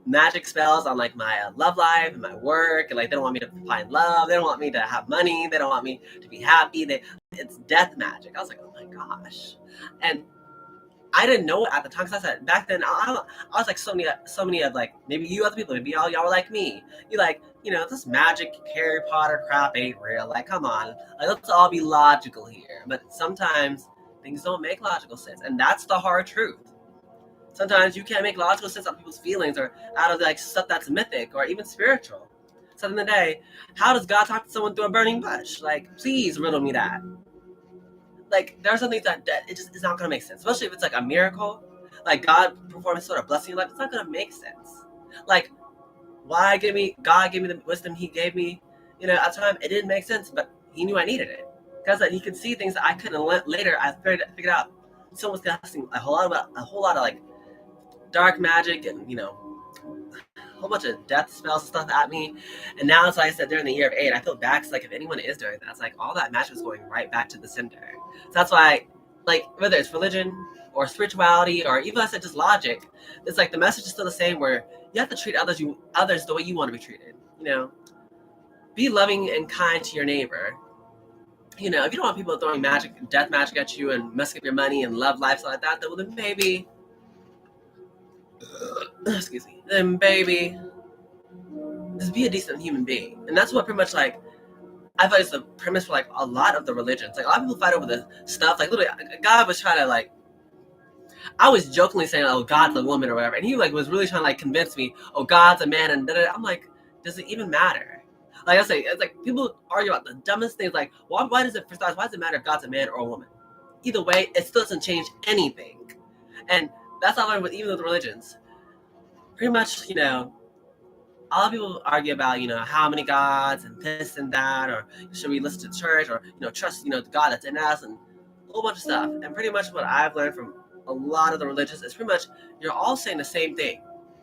Speaker 1: magic spells on my love life and my work. And they don't want me to find love. They don't want me to have money. They don't want me to be happy. It's death magic. I was like, oh my gosh. And I didn't know it at the time because I said back then I was so many of maybe you other people, maybe y'all were like me. This magic Harry Potter crap ain't real. Come on, let's all be logical here. But sometimes things don't make logical sense, and that's the hard truth. Sometimes you can't make logical sense out of people's feelings or out of stuff that's mythic or even spiritual. So at the end of the day, how does God talk to someone through a burning bush? Please riddle me that. There are some things that it just is not going to make sense, especially if it's a miracle, God performing sort of blessing in life. It's not going to make sense. God gave me the wisdom He gave me. At the time it didn't make sense, but He knew I needed it because He could see things that I couldn't. Later, I figured out someone's casting a whole lot of dark magic and whole bunch of death spells and stuff at me. And now it's like I said, during the year of 8, I feel bad because like if anyone is doing that, it's like all that magic is going right back to the sender. So that's why, like, whether it's religion or spirituality or even I said just logic, it's like the message is still the same where you have to treat others the way you want to be treated. Be loving and kind to your neighbor. If you don't want people throwing death magic at you and messing up your money and love life, stuff like that, then maybe, then baby, just be a decent human being. And that's what pretty much like, I thought it's the premise for like a lot of the religions. Like a lot of people fight over the stuff. Like literally, God was trying to like, I was jokingly saying, "Oh, God's a woman" or whatever, and he like was really trying to like convince me, "Oh, God's a man," and da-da-da. I'm like, does it even matter? Like I say, it's like people argue about the dumbest things. Like, why does it matter if God's a man or a woman? Either way, it still doesn't change anything. And that's all I learned with even with the religions. Pretty much, a lot of people argue about, how many gods and this and that, or should we listen to church, or trust, the God that's in us, and a whole bunch of stuff. And pretty much what I've learned from a lot of the religions is pretty much you're all saying the same thing.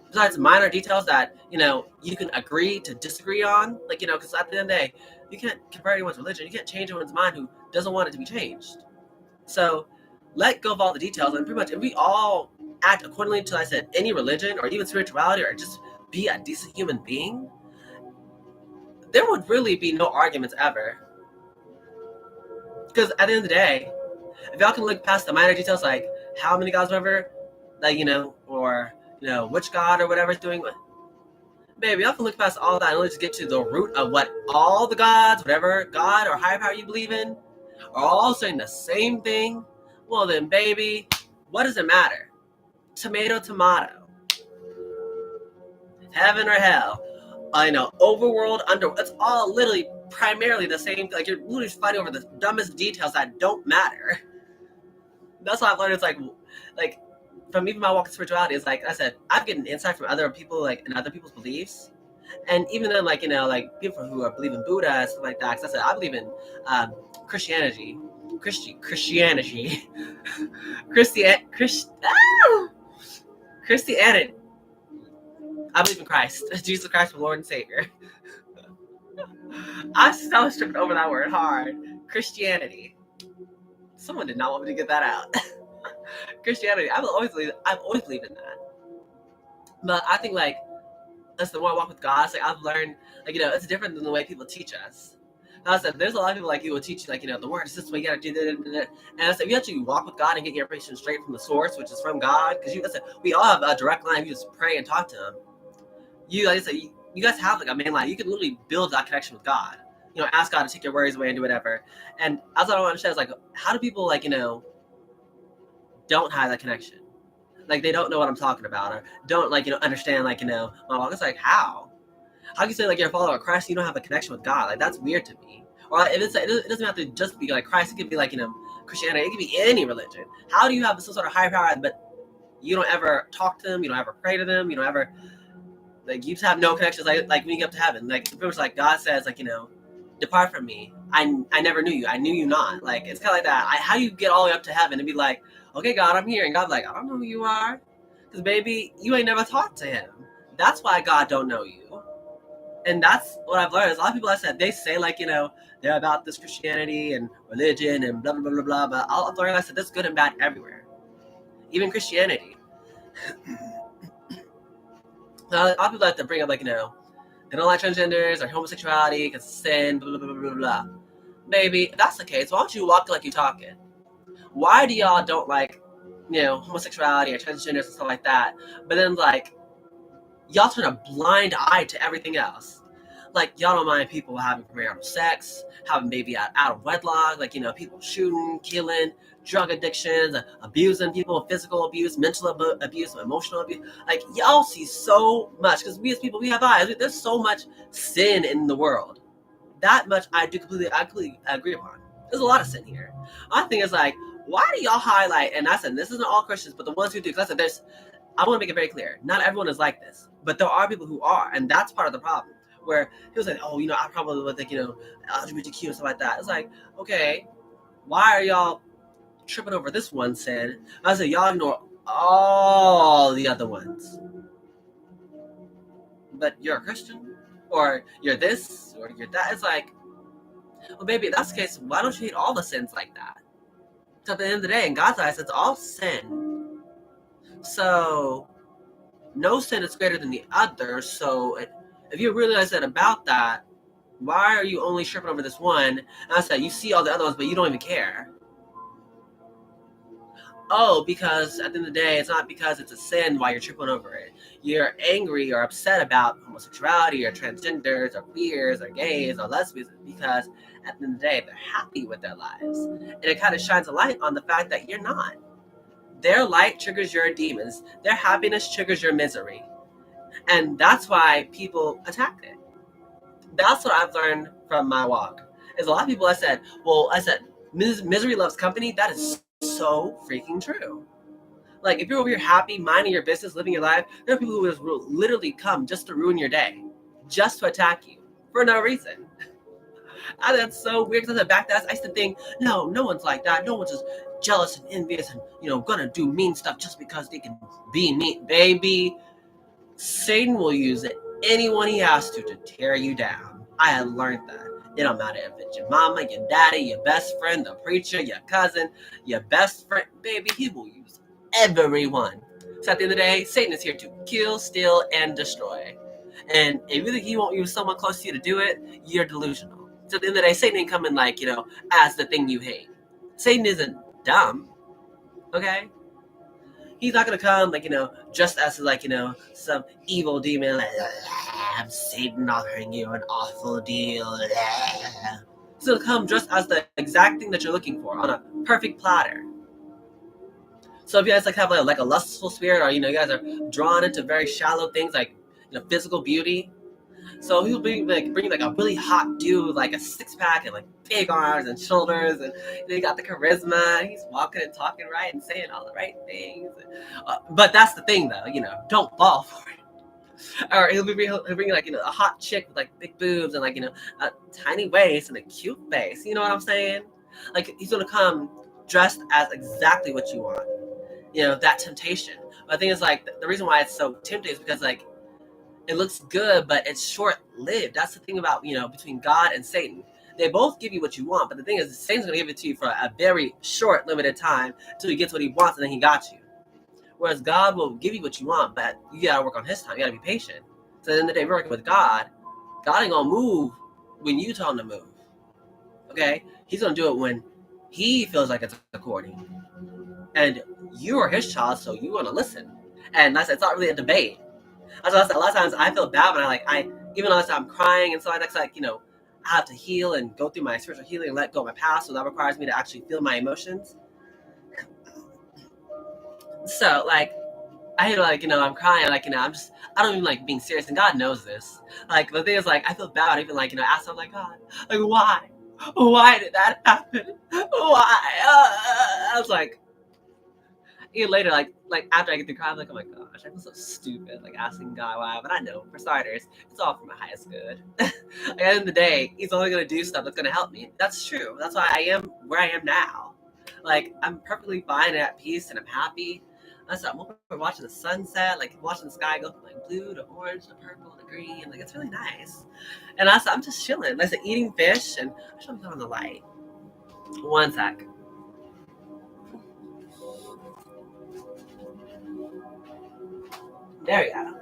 Speaker 1: Besides minor details that, you can agree to disagree on, like, because at the end of the day, you can't convert anyone's religion. You can't change anyone's mind who doesn't want it to be changed. So let go of all the details, and pretty much if we all act accordingly to, I said, any religion or even spirituality or just be a decent human being, there would really be no arguments ever. Because at the end of the day, if y'all can look past the minor details, like how many gods, whatever, like, or which god or whatever is doing what, baby, y'all can look past all that and really just get to the root of what all the gods, whatever god or higher power you believe in, are all saying the same thing. Well then, baby, what does it matter? Tomato, tomato. Heaven or hell. Overworld, underworld. It's all literally primarily the same. Like, you're literally fighting over the dumbest details that don't matter. That's what I've learned. It's like from even my walk in spirituality, it's like I said, I've gotten insight from other people, like, and other people's beliefs. And even then, like, like people who believe in Buddha and stuff like that. Because I said, I believe in Christianity. Christianity. I believe in Christ. Jesus Christ, my Lord and Savior. I was tripping over that word hard. Christianity. Someone did not want me to get that out. Christianity. I've always believed in that. But I think, like, that's the more I walk with God. It's like I've learned, like, it's different than the way people teach us. I said, there's a lot of people like you will teach you, like, the word is this way, you gotta do that. And I said, if you actually walk with God and get your information straight from the source, which is from God, because we all have a direct line. You just pray and talk to Him. Like I said, you guys have like a main line. You can literally build that connection with God. Ask God to take your worries away and do whatever. And that's what I don't understand is, like, how do people, like, don't have that connection? Like, they don't know what I'm talking about, or don't, like, understand, like, my walk. It's like, how can you say, like, you're a follower of Christ and you don't have a connection with God? Like, that's weird to me. Or if it doesn't have to just be like Christ. It could be like, Christianity. It could be any religion. How do you have some sort of higher power, but you don't ever talk to them, you don't ever pray to them, you don't ever, like, you just have no connections, like when you get up to heaven, like, pretty much like God says, like, depart from me, I never knew you, I knew you not. Like, it's kind of like that. How do you get all the way up to heaven and be like, okay, God, I'm here, and God's like, I don't know who you are, because baby, you ain't never talked to Him. That's why God don't know you. And that's what I've learned. There's a lot of people, I said, they say, like, they're about this Christianity and religion and blah blah blah blah blah, but I've learned, I said, there's good and bad everywhere, even Christianity. A lot of people like to bring up, like, they don't like transgenders or homosexuality because it's sin, blah, blah, blah, blah, blah. Baby, if that's the case, why don't you walk like you talking? Why do y'all don't like, homosexuality or transgenders and stuff like that, but then, like, y'all turn a blind eye to everything else? Like, y'all don't mind people having premarital sex, having baby out of wedlock, like, people shooting, killing, drug addictions, abusing people, physical abuse, mental abuse, emotional abuse. Like, y'all see so much, because we as people, we have eyes. There's so much sin in the world. That much I completely agree upon. There's a lot of sin here. My thing is, like, why do y'all highlight, and I said, this isn't all Christians, but the ones who do, because I said, I want to make it very clear, not everyone is like this, but there are people who are, and that's part of the problem. Where he was like, oh, I probably would think, LGBTQ and stuff like that. It's like, okay, why are y'all tripping over this one sin? I said, y'all ignore all the other ones. but you're a Christian, or you're this, or you're that. It's like, well, baby, if that's the case, why don't you hate all the sins like that? So at the end of the day, in God's eyes, it's all sin. So no sin is greater than the other. So if you realize that about that, why are you only tripping over this one? And I said, you see all the other ones, but you don't even care. Oh, because at the end of the day, it's not because it's a sin why you're tripping over it. You're angry or upset about homosexuality or transgenders or queers or gays or lesbians because at the end of the day, they're happy with their lives. And it kind of shines a light on the fact that you're not. Their light triggers your demons. Their happiness triggers your misery. And that's why people attack it. That's what I've learned from my walk. Is a lot of people I said, misery loves company. That is so freaking true. Like, if you're over here happy, minding your business, living your life, there are people who will literally come just to ruin your day, just to attack you for no reason. And that's so weird because back then I used to think, no one's like that. No one's just jealous and envious and, gonna do mean stuff just because they can be mean. Baby, Satan will use anyone he has to tear you down. I have learned that. It don't matter if it's your mama, your daddy, your best friend, the preacher, your cousin, your best friend. Baby, he will use everyone. So at the end of the day, Satan is here to kill, steal, and destroy. And if you think he won't use someone close to you to do it, you're delusional. So at the end of the day, Satan ain't coming as the thing you hate. Satan isn't dumb, okay? He's not gonna come just as some evil demon I'm Satan offering you an awful deal. He's gonna come just as the exact thing that you're looking for on a perfect platter. So if you guys have like a lustful spirit, or you guys are drawn into very shallow things like physical beauty, so he'll bring a really hot dude, like a six-pack and like big arms and shoulders, and he got the charisma. And he's walking and talking right and saying all the right things. But that's the thing, though. Don't fall for it. Or he'll bring a hot chick with like big boobs and a tiny waist and a cute face. You know what I'm saying? Like, he's gonna come dressed as exactly what you want. That temptation. But the thing is, like, the reason why it's so tempting is because it looks good, but it's short-lived. That's the thing about, between God and Satan. They both give you what you want, but the thing is, Satan's going to give it to you for a very short, limited time until he gets what he wants, and then he got you. Whereas God will give you what you want, but you got to work on his time. You got to be patient. So at the end of the day, we're working with God. God ain't going to move when you tell him to move. Okay? He's going to do it when he feels like it's according. And you are his child, so you want to listen. And it's not really a debate. A lot of times I feel bad when even though I'm crying and so that's I have to heal and go through my spiritual healing and let go of my past, so that requires me to actually feel my emotions. So I hate I'm crying, I don't even like being serious, and God knows this. The thing is, I feel bad even ask him, God, why did that happen? Why? I was even later, after I get through crying, I'm oh my gosh, I feel so stupid, asking God why. But I know, for starters, it's all for my highest good. At the end of the day, he's only going to do stuff that's going to help me. That's true. That's why I am where I am now. I'm perfectly fine and at peace, and I'm happy. I'm watching the sunset, watching the sky go from blue to orange to purple to green. It's really nice. And I'm just chilling. Eating fish, and I should turn on the light. One sec. There we go.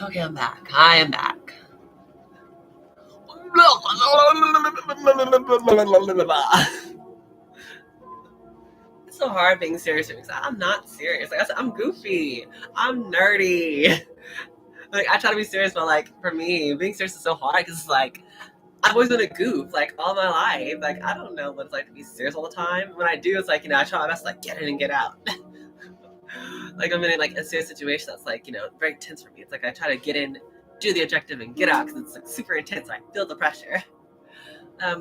Speaker 1: Okay, I'm back. I am back. It's so hard being serious because I'm not serious. I said, I'm goofy. I'm nerdy. I try to be serious, but for me, being serious is so hard because I've always been a goof, all my life. I don't know what it's like to be serious all the time. When I do, it's I try my best to get in and get out. I'm in a serious situation that's very tense for me. It's I try to get in, do the objective, and get out because it's super intense. I feel the pressure. Where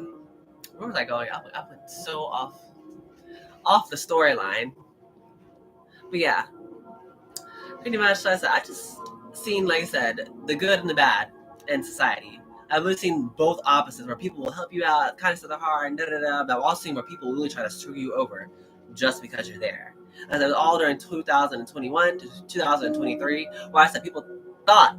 Speaker 1: was I going? I went so off the storyline. But yeah, pretty much. I just seen, like I said, the good and the bad in society. I've really seen both opposites, where people will help you out, kind of to the heart, and but I've also seen where people really try to screw you over just because you're there. And it was all during 2021 to 2023, where I said people thought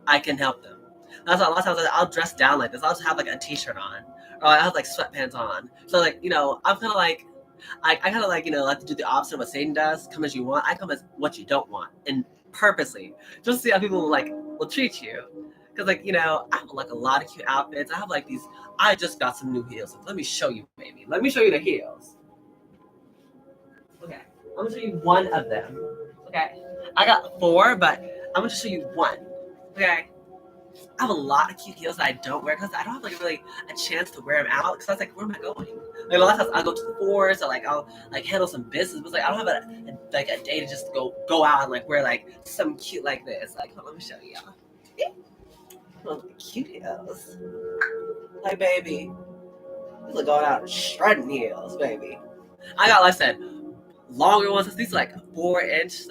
Speaker 1: I can help them. That's why a lot of times I'll dress down like this. I'll just have like a t-shirt on, or I have like sweatpants on. So like, I'm kind of like, I kind of like, like to do the opposite of what Satan does. Come as you want. I come as what you don't want, and purposely, just to see how people will treat you. Because like, I have like a lot of cute outfits. I have like these. I just got some new heels. Let me show you, baby. Let me show you the heels. Okay, I'm gonna show you one of them. Okay, I got 4, but I'm gonna show you one. Okay. I have a lot of cute heels that I don't wear because I don't have like really a chance to wear them out. Because I was like, where am I going? Like a lot of times I'll go to the forest or like I'll like handle some business, but like I don't have a day to just go out and like wear like some cute like this. Like, hold on, let me show you y'all. Oh, cute heels. Like, baby, these are going out shredding heels, baby. I got, like I said, longer ones. These are like 4 inches,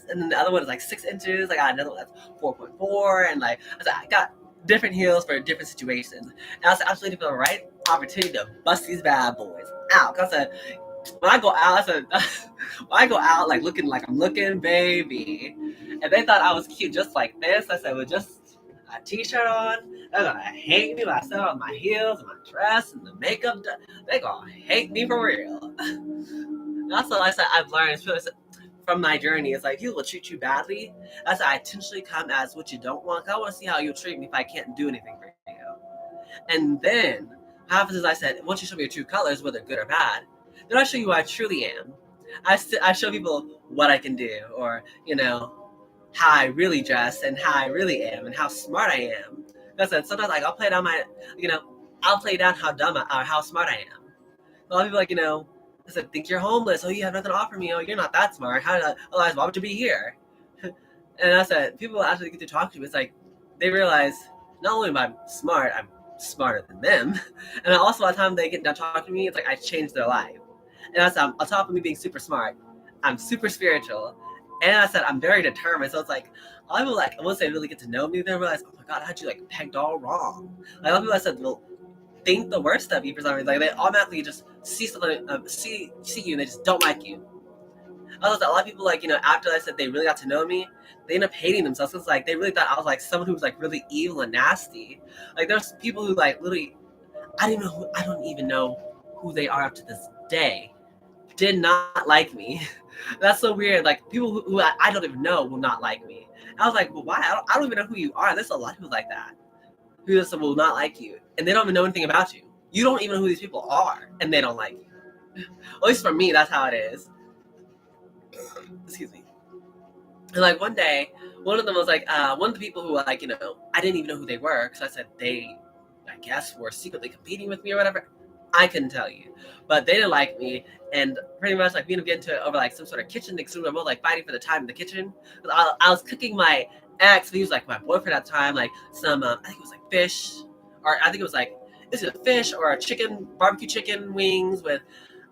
Speaker 1: and then the other one is like 6 inches. I got another one that's 4.4, and like I got different heels for different situations. And I was absolutely for the right opportunity to bust these bad boys out. Cause I said, when I go out, like looking like I'm looking, baby, and they thought I was cute just like this. I said, with just a t-shirt on, they're gonna hate me when I set on my heels and my dress and the makeup. They gonna hate me for real. That's what I said. I've learned from my journey. It's like people will treat you badly. That's why I intentionally come as what you don't want. Cause I want to see how you treat me if I can't do anything for you. And then, what happens is I said, once you show me your true colors, whether good or bad, then I show you who I truly am. I show people what I can do, or how I really dress and how I really am and how smart I am. Because sometimes like I'll play down I'll play down how dumb or how smart I am. A lot of people I said, think you're homeless. Oh, you have nothing to offer me. Oh, you're not that smart. Otherwise, why would you be here? And I said, people actually get to talk to you. It's like they realize not only am I smart, I'm smarter than them. And also, by the time they get done talking to me, it's like I changed their life. And I said, on top of me being super smart, I'm super spiritual. And I said, I'm very determined. So it's like, a lot of people, once they really get to know me, they realize, oh my God, I had you pegged all wrong. Like, a lot of people I said, well, think the worst of you for some reason. Like they automatically just see something, see you, and they just don't like you. Also, a lot of people after I said they really got to know me, they end up hating themselves. It's like they really thought I was someone who was really evil and nasty. Like there's people who literally, I don't even know who they are up to this day, did not like me. That's so weird. Like people who I don't even know will not like me. And I was like, well, why? I don't even know who you are. There's a lot of people like that who just will not like you, and they don't even know anything about you. You don't even know who these people are, and they don't like you. At least for me, that's how it is. Excuse me. And one day, one of them was one of the people who I didn't even know who they were, because I said they, I guess, were secretly competing with me or whatever. I couldn't tell you, but they didn't like me, and pretty much we ended up getting to it over some sort of kitchen thing. So we were both fighting for the time in the kitchen. I was cooking my ex, he was my boyfriend at the time, some I think it was fish, or I think it was it's a fish or a chicken, barbecue chicken wings with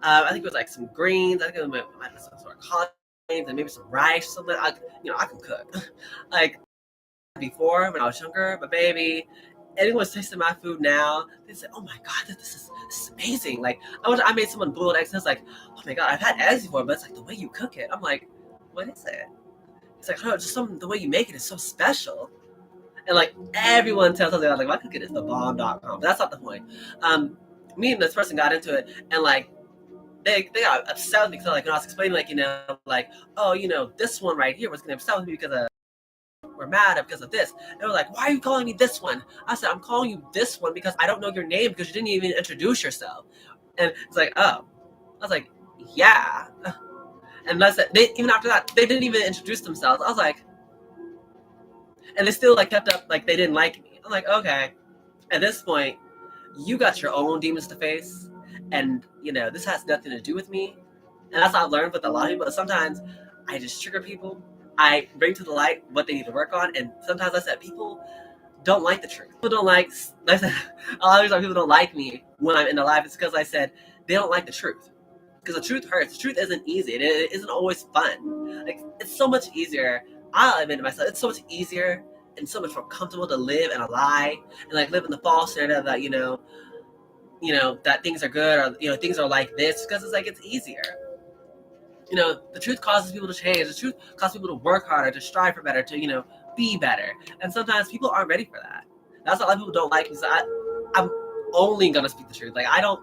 Speaker 1: I think it was some greens. I think it was some sort of collard greens and maybe some rice or something. I can cook before when I was younger, but baby, anyone's tasting my food now, they say, oh my God, this is amazing. I made someone boiled eggs, and it's oh my God, I've had eggs before, but it's the way you cook it. I'm like, what is it? It's oh, just the way you make it is so special. And everyone tells us my cooking is the bomb.com. But that's not the point. Me and this person got into it, and they got upset with me because I was explaining oh, this one right here was gonna upset with me because we're mad because of this. And they were like, why are you calling me this one? I said, I'm calling you this one because I don't know your name because you didn't even introduce yourself. And it's oh. I was like, yeah. And that's it. Even after that, they didn't even introduce themselves. I was and they still kept up they didn't like me. I'm okay. At this point, you got your own demons to face, and this has nothing to do with me. And that's what I've learned with a lot of people. Sometimes I just trigger people. I bring to the light what they need to work on, and sometimes I said people don't like the truth. People don't like. I said a lot of times people don't like me when I'm in their life. It's because I said they don't like the truth. Because the truth hurts. The truth isn't easy. It isn't always fun. It's so much easier. I'll admit to myself, it's so much easier and so much more comfortable to live in a lie and live in the false narrative that that things are good or things are like this, because it's it's easier. You know, the truth causes people to change. The truth causes people to work harder, to strive for better, to, you know, be better. And sometimes people aren't ready for that. That's what a lot of people don't like, because I'm only gonna speak the truth. Like, I don't,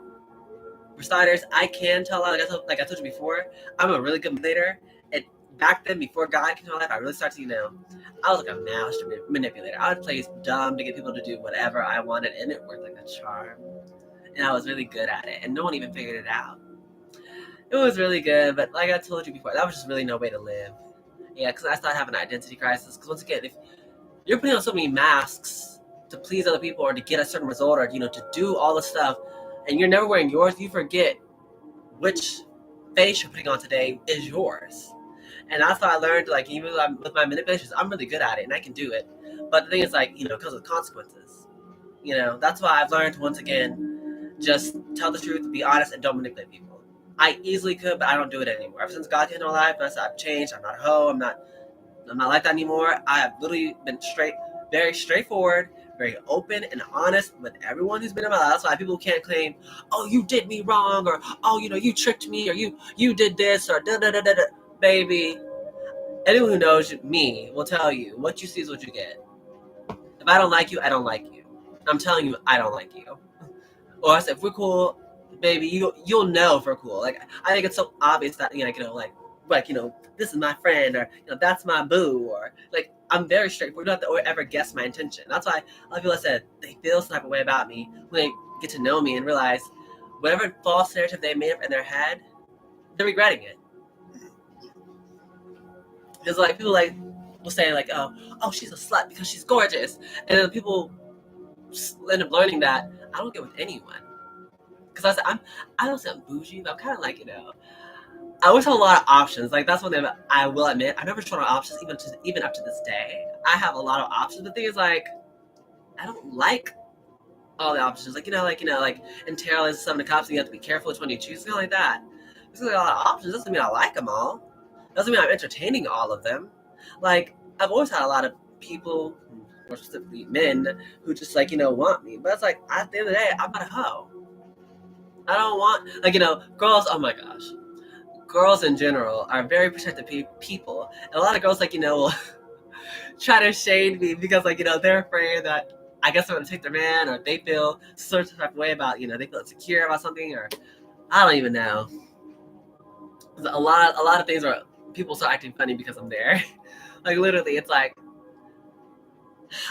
Speaker 1: for starters, I can tell a lot. Like I told you before, I'm a really good manipulator. And back then, before God came to my life, I really started to, you know, I was like a master manipulator. I would play dumb to get people to do whatever I wanted, and it worked like a charm. And I was really good at it, and no one even figured it out. It was really good, but like I told you before, that was just really no way to live. Yeah, because I started having an identity crisis. Because once again, if you're putting on so many masks to please other people or to get a certain result, or, you know, to do all the stuff, and you're never wearing yours, you forget which face you're putting on today is yours. And that's how I learned, like, even with my manipulations, I'm really good at it and I can do it. But the thing is, like, you know, because of consequences. You know, that's why I've learned, once again, just tell the truth, be honest, and don't manipulate people. I easily could, but I don't do it anymore. Ever since God came into my life, I've changed. I'm not a hoe. I'm not like that anymore. I have literally been very straightforward, very open and honest with everyone who's been in my life. That's why people can't claim, oh, you did me wrong, or, oh, you know, you tricked me, or you did this, or da da da da da. Baby, anyone who knows me will tell you, what you see is what you get. If I don't like you, I don't like you. I'm telling you, I don't like you. Or if we're cool, baby, you'll know if we're cool. Like, I think it's so obvious that, you know, like, you know, this is my friend, or, you know, that's my boo, or, like, I'm very straightforward. You don't have to ever guess my intention. That's why a lot of people said they feel some type of way about me when they get to know me and realize whatever false narrative they made up in their head, they're regretting it. Because, like, people, like, will say, like, oh, she's a slut because she's gorgeous. And then people end up learning that I don't get with anyone. Because I don't say I'm bougie, but I'm kind of like, you know, I always have a lot of options. Like, that's one thing I will admit. I've never shown options, even up to this day. I have a lot of options. The thing is, like, I don't like all the options. Like, like in tarot, is some of the cops, and you have to be careful which one you choose. Something like that. There's like a lot of options. Doesn't mean I like them all. Doesn't mean I'm entertaining all of them. Like, I've always had a lot of people, more specifically men, who just, like, you know, want me. But it's like, at the end of the day, I'm not a hoe. I don't want, like, you know, girls. Oh my gosh. Girls in general are very protective people. And a lot of girls, like, you know, will try to shade me because, like, you know, they're afraid that I guess I'm going to take their man, or they feel some type of way about, you know, they feel insecure about something, or I don't even know. A lot of things are, people start acting funny because I'm there. Like, literally, it's like,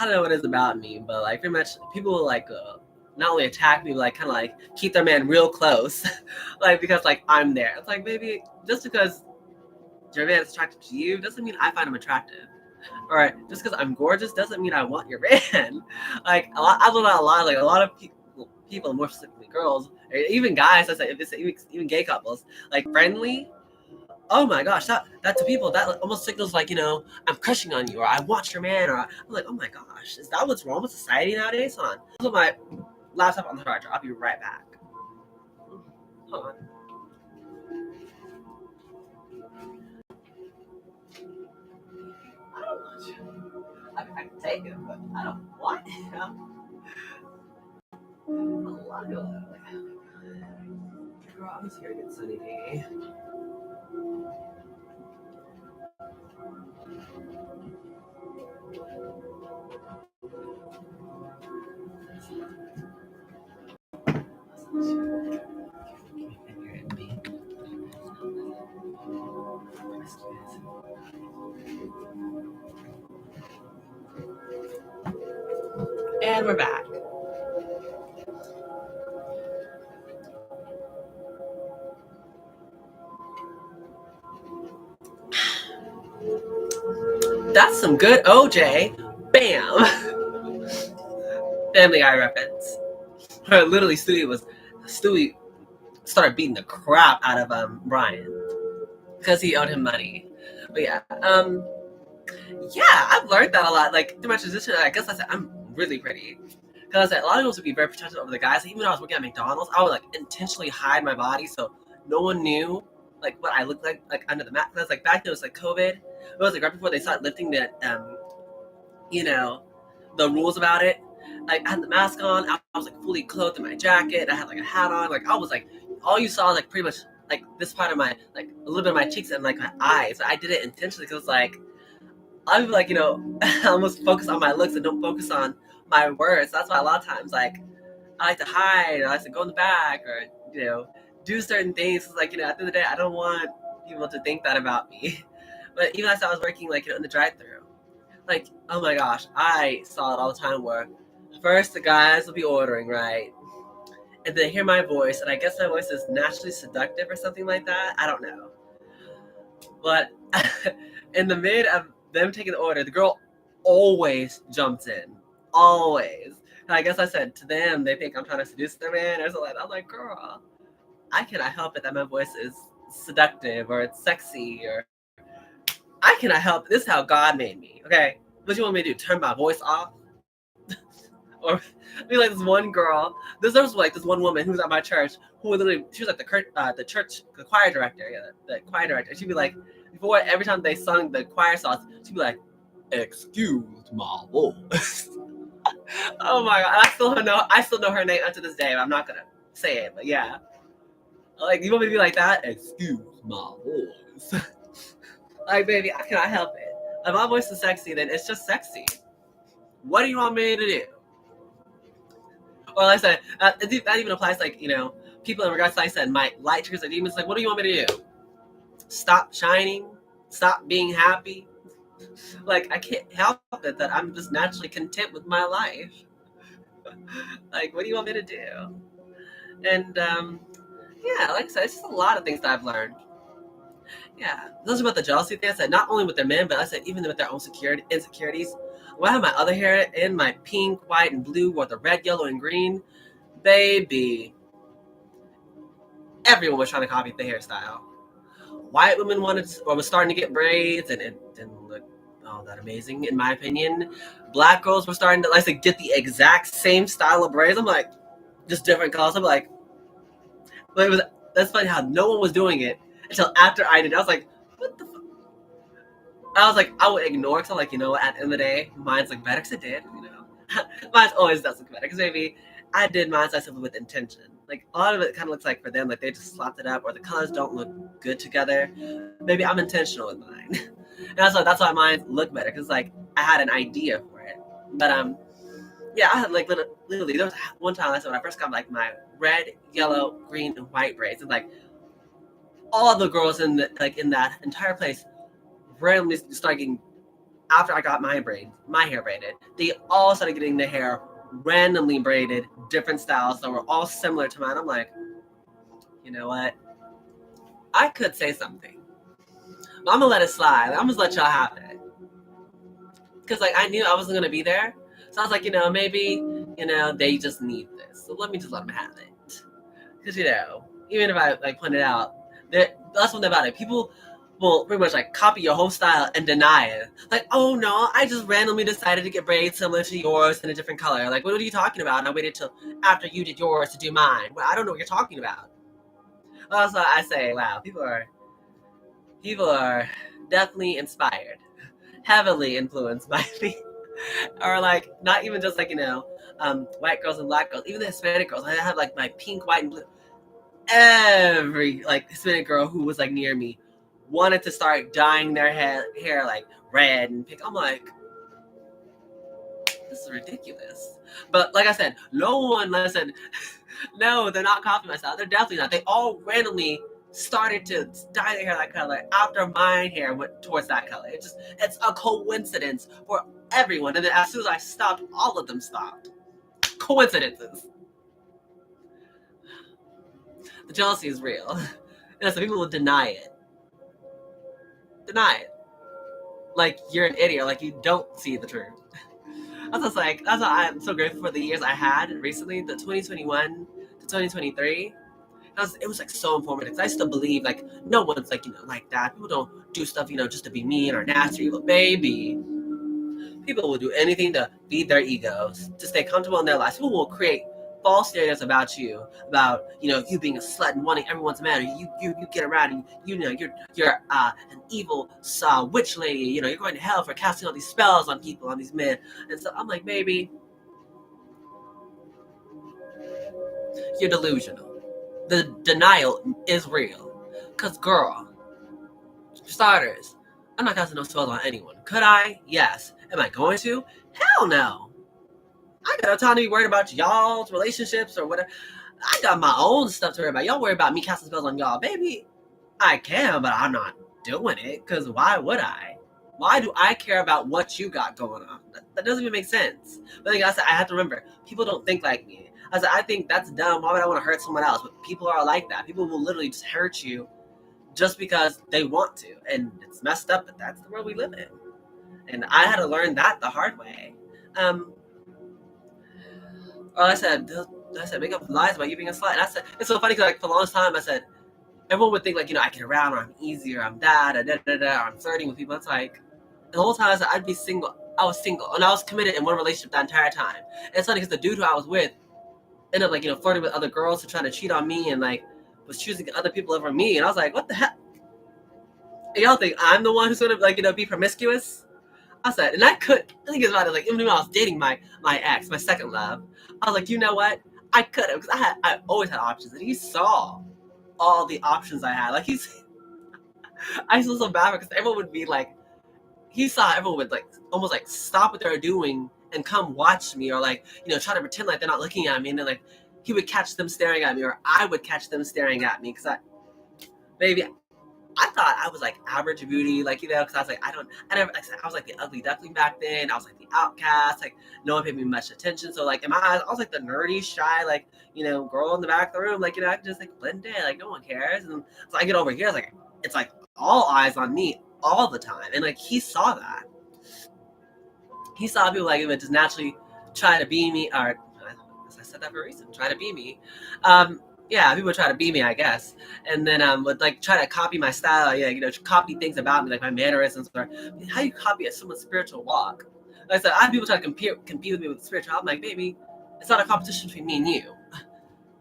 Speaker 1: I don't know what it is about me, but, like, pretty much people will, like, not only attack me, but, like, kind of, like, keep their man real close. Like, because, like, I'm there. It's like, baby, just because your man is attracted to you doesn't mean I find him attractive. Or just because I'm gorgeous doesn't mean I want your man. Like, I've learned a lot. Like, a lot of people, more specifically girls, or even guys, if it's even gay couples, like, friendly. Oh my gosh, that to people, that almost signals, like, you know, I'm crushing on you, or I want your man, or I'm like, oh my gosh, is that what's wrong with society nowadays? Hold on. I'll put my laptop on the charger. I'll be right back. Hold on. I don't want you. I can take it, but I don't want him. A lot of people are like, girl, I'm just here to get Sunny D. And we're back. That's some good OJ. Bam. Family Guy reference. Literally, Stewie started beating the crap out of Brian because he owed him money. But yeah, I've learned that a lot. Like, through my transition, I guess I said I'm really pretty. Because a lot of girls would be very protective over the guys. Even when I was working at McDonald's, I would, like, intentionally hide my body so no one knew, like, what I looked like under the mask. Because, like, back then it was like COVID. It was like right before they started lifting the you know, the rules about it. Like, I had the mask on. I was, like, fully clothed in my jacket. I had, like, a hat on. Like, I was, like, all you saw was, like, pretty much like this part of my, like a little bit of my cheeks and like my eyes. I did it intentionally because like I would like, I almost focus on my looks and don't focus on my words. That's why a lot of times like I like to hide, or I like to go in the back, or do certain things. It's like, at the end of the day, I don't want people to think that about me. But even as I was working like in the drive-thru, like, oh my gosh, I saw it all the time where first the guys will be ordering, right? And they hear my voice, and I guess my voice is naturally seductive or something like that. I don't know. But in the mid of them taking the order, the girl always jumps in. Always. And I guess I said to them, they think I'm trying to seduce their man or something like that. I'm like, girl, I cannot help it that my voice is seductive or it's sexy, or I cannot help it. This is how God made me. Okay? What you want me to do? Turn my voice off? Or be like this one girl. There was like this one woman who was at my church who was literally, she was like the choir director. Yeah, the choir director. She'd be like, before every time they sung the choir songs, she'd be like, "Excuse my voice." Oh my god! I still know her name up to this day. I'm not gonna say it, but yeah. Like, you want me to be like that? Excuse my voice. Like, baby, I cannot help it. If my voice is sexy, then it's just sexy. What do you want me to do? Or like I said, that even applies, like, people in regards to, like I said, my light triggers or demons. Like, what do you want me to do? Stop shining? Stop being happy? Like, I can't help it that I'm just naturally content with my life. Like, what do you want me to do? And, yeah, like I said, it's just a lot of things that I've learned. Yeah, those are about the jealousy thing. I said not only with their men, but I said even with their own insecurities. When I have my other hair in my pink, white, and blue, or the red, yellow, and green, baby, everyone was trying to copy the hairstyle. White women was starting to get braids, and it didn't look all that amazing, in my opinion. Black girls were starting to, like I said, get the exact same style of braids. I'm like, just different colors. I'm like, but that's funny how no one was doing it until after I did. I was like, what the fuck? I was like, I would ignore, because I'm like, at the end of the day, mine's look better because it did, Mine's always does look better because maybe I did mine simply with intention. Like, a lot of it kind of looks like for them, like they just slapped it up, or the colors don't look good together. Maybe I'm intentional with mine. And that's why mine look better, because like I had an idea for it. But yeah, I had like literally there was one time I said when I first got like my red, yellow, green, and white braids, and like all the girls in that entire place randomly started getting, after I got my hair braided, they all started getting their hair randomly braided, different styles that were all similar to mine. I'm like, you know what? I could say something, but I'm gonna let it slide. I'm just let y'all have it, because like I knew I wasn't gonna be there, so I was like, maybe they just need this, so let me just let them have it. Because even if I like point it out, that's one thing about it. People will pretty much like copy your whole style and deny it. Like, oh no, I just randomly decided to get braids similar to yours in a different color. Like, what are you talking about? And I waited till after you did yours to do mine. Well, I don't know what you're talking about. Also, I say, wow, people are definitely inspired, heavily influenced by me. Or like, not even just like, white girls and black girls, even the Hispanic girls. I have like my pink, white, and blue. Every like Hispanic girl who was like near me wanted to start dyeing their hair like red and pink. I'm like, this is ridiculous. But like I said, no, they're not copying my style. They're definitely not. They all randomly started to dye their hair that color after my hair went towards that color. It's a coincidence for everyone. And then as soon as I stopped, all of them stopped. Coincidences. The jealousy is real. And some people will deny it. Deny it. Like you're an idiot. Like you don't see the truth. That's why I'm so grateful for the years I had recently, the 2021 to 2023. It was like so informative. Because I used to believe like no one's like like that. People don't do stuff just to be mean or nasty. But baby, people will do anything to feed their egos, to stay comfortable in their lives. People will create false narratives about you you being a slut and wanting everyone's man. You get around and you're an evil witch lady. You're going to hell for casting all these spells on people, on these men. And so I'm like, baby, you're delusional. The denial is real. Because, girl, for starters, I'm not casting no spells on anyone. Could I? Yes. Am I going to? Hell no. I got no time to be worried about y'all's relationships or whatever. I got my own stuff to worry about. Y'all worry about me casting spells on y'all. Baby, I can, but I'm not doing it. Because why would I? Why do I care about what you got going on? That doesn't even make sense. But like I said, I have to remember, people don't think like me. I said, I think that's dumb. Why would I want to hurt someone else? But people are like that. People will literally just hurt you just because they want to. And it's messed up, but that's the world we live in. And I had to learn that the hard way. I said, make up lies about you being a slut. And I said, it's so funny because like for the longest time, I said, everyone would think like, I get around, or I'm easy, or I'm that, or I'm flirting with people. It's like, the whole time I said I'd be single. I was single, and I was committed in one relationship that entire time. And it's funny because the dude who I was with ended up like, flirting with other girls who tried to cheat on me and like was choosing other people over me. And I was like, what the heck? And y'all think I'm the one who's gonna like, be promiscuous? I said, and I think it's about it. Like even when I was dating my ex, my second love, I was like, you know what? I could have, because I always had options, and he saw all the options I had. Like I feel so bad because everyone would be like, he saw everyone would like almost like stop what they're doing and come watch me, or like try to pretend like they're not looking at me, and then like he would catch them staring at me, or I would catch them staring at me because I thought I was like average beauty, like because I was like I was like the ugly duckling back then. I was like the outcast, like no one paid me much attention. So like in my eyes, I was like the nerdy, shy, like girl in the back of the room, like I could just like blend in, like no one cares. And so I get over here, it's like all eyes on me all the time, and like he saw that. He saw people like it would just naturally try to be me, or I said that for a reason, try to be me. Yeah, people would try to be me, I guess, and then would like try to copy my style. Yeah, copy things about me, like my mannerisms, or how you copy someone's spiritual walk. Like I said, I have people try to compete with me with spiritual. I'm like, baby, it's not a competition between me and you.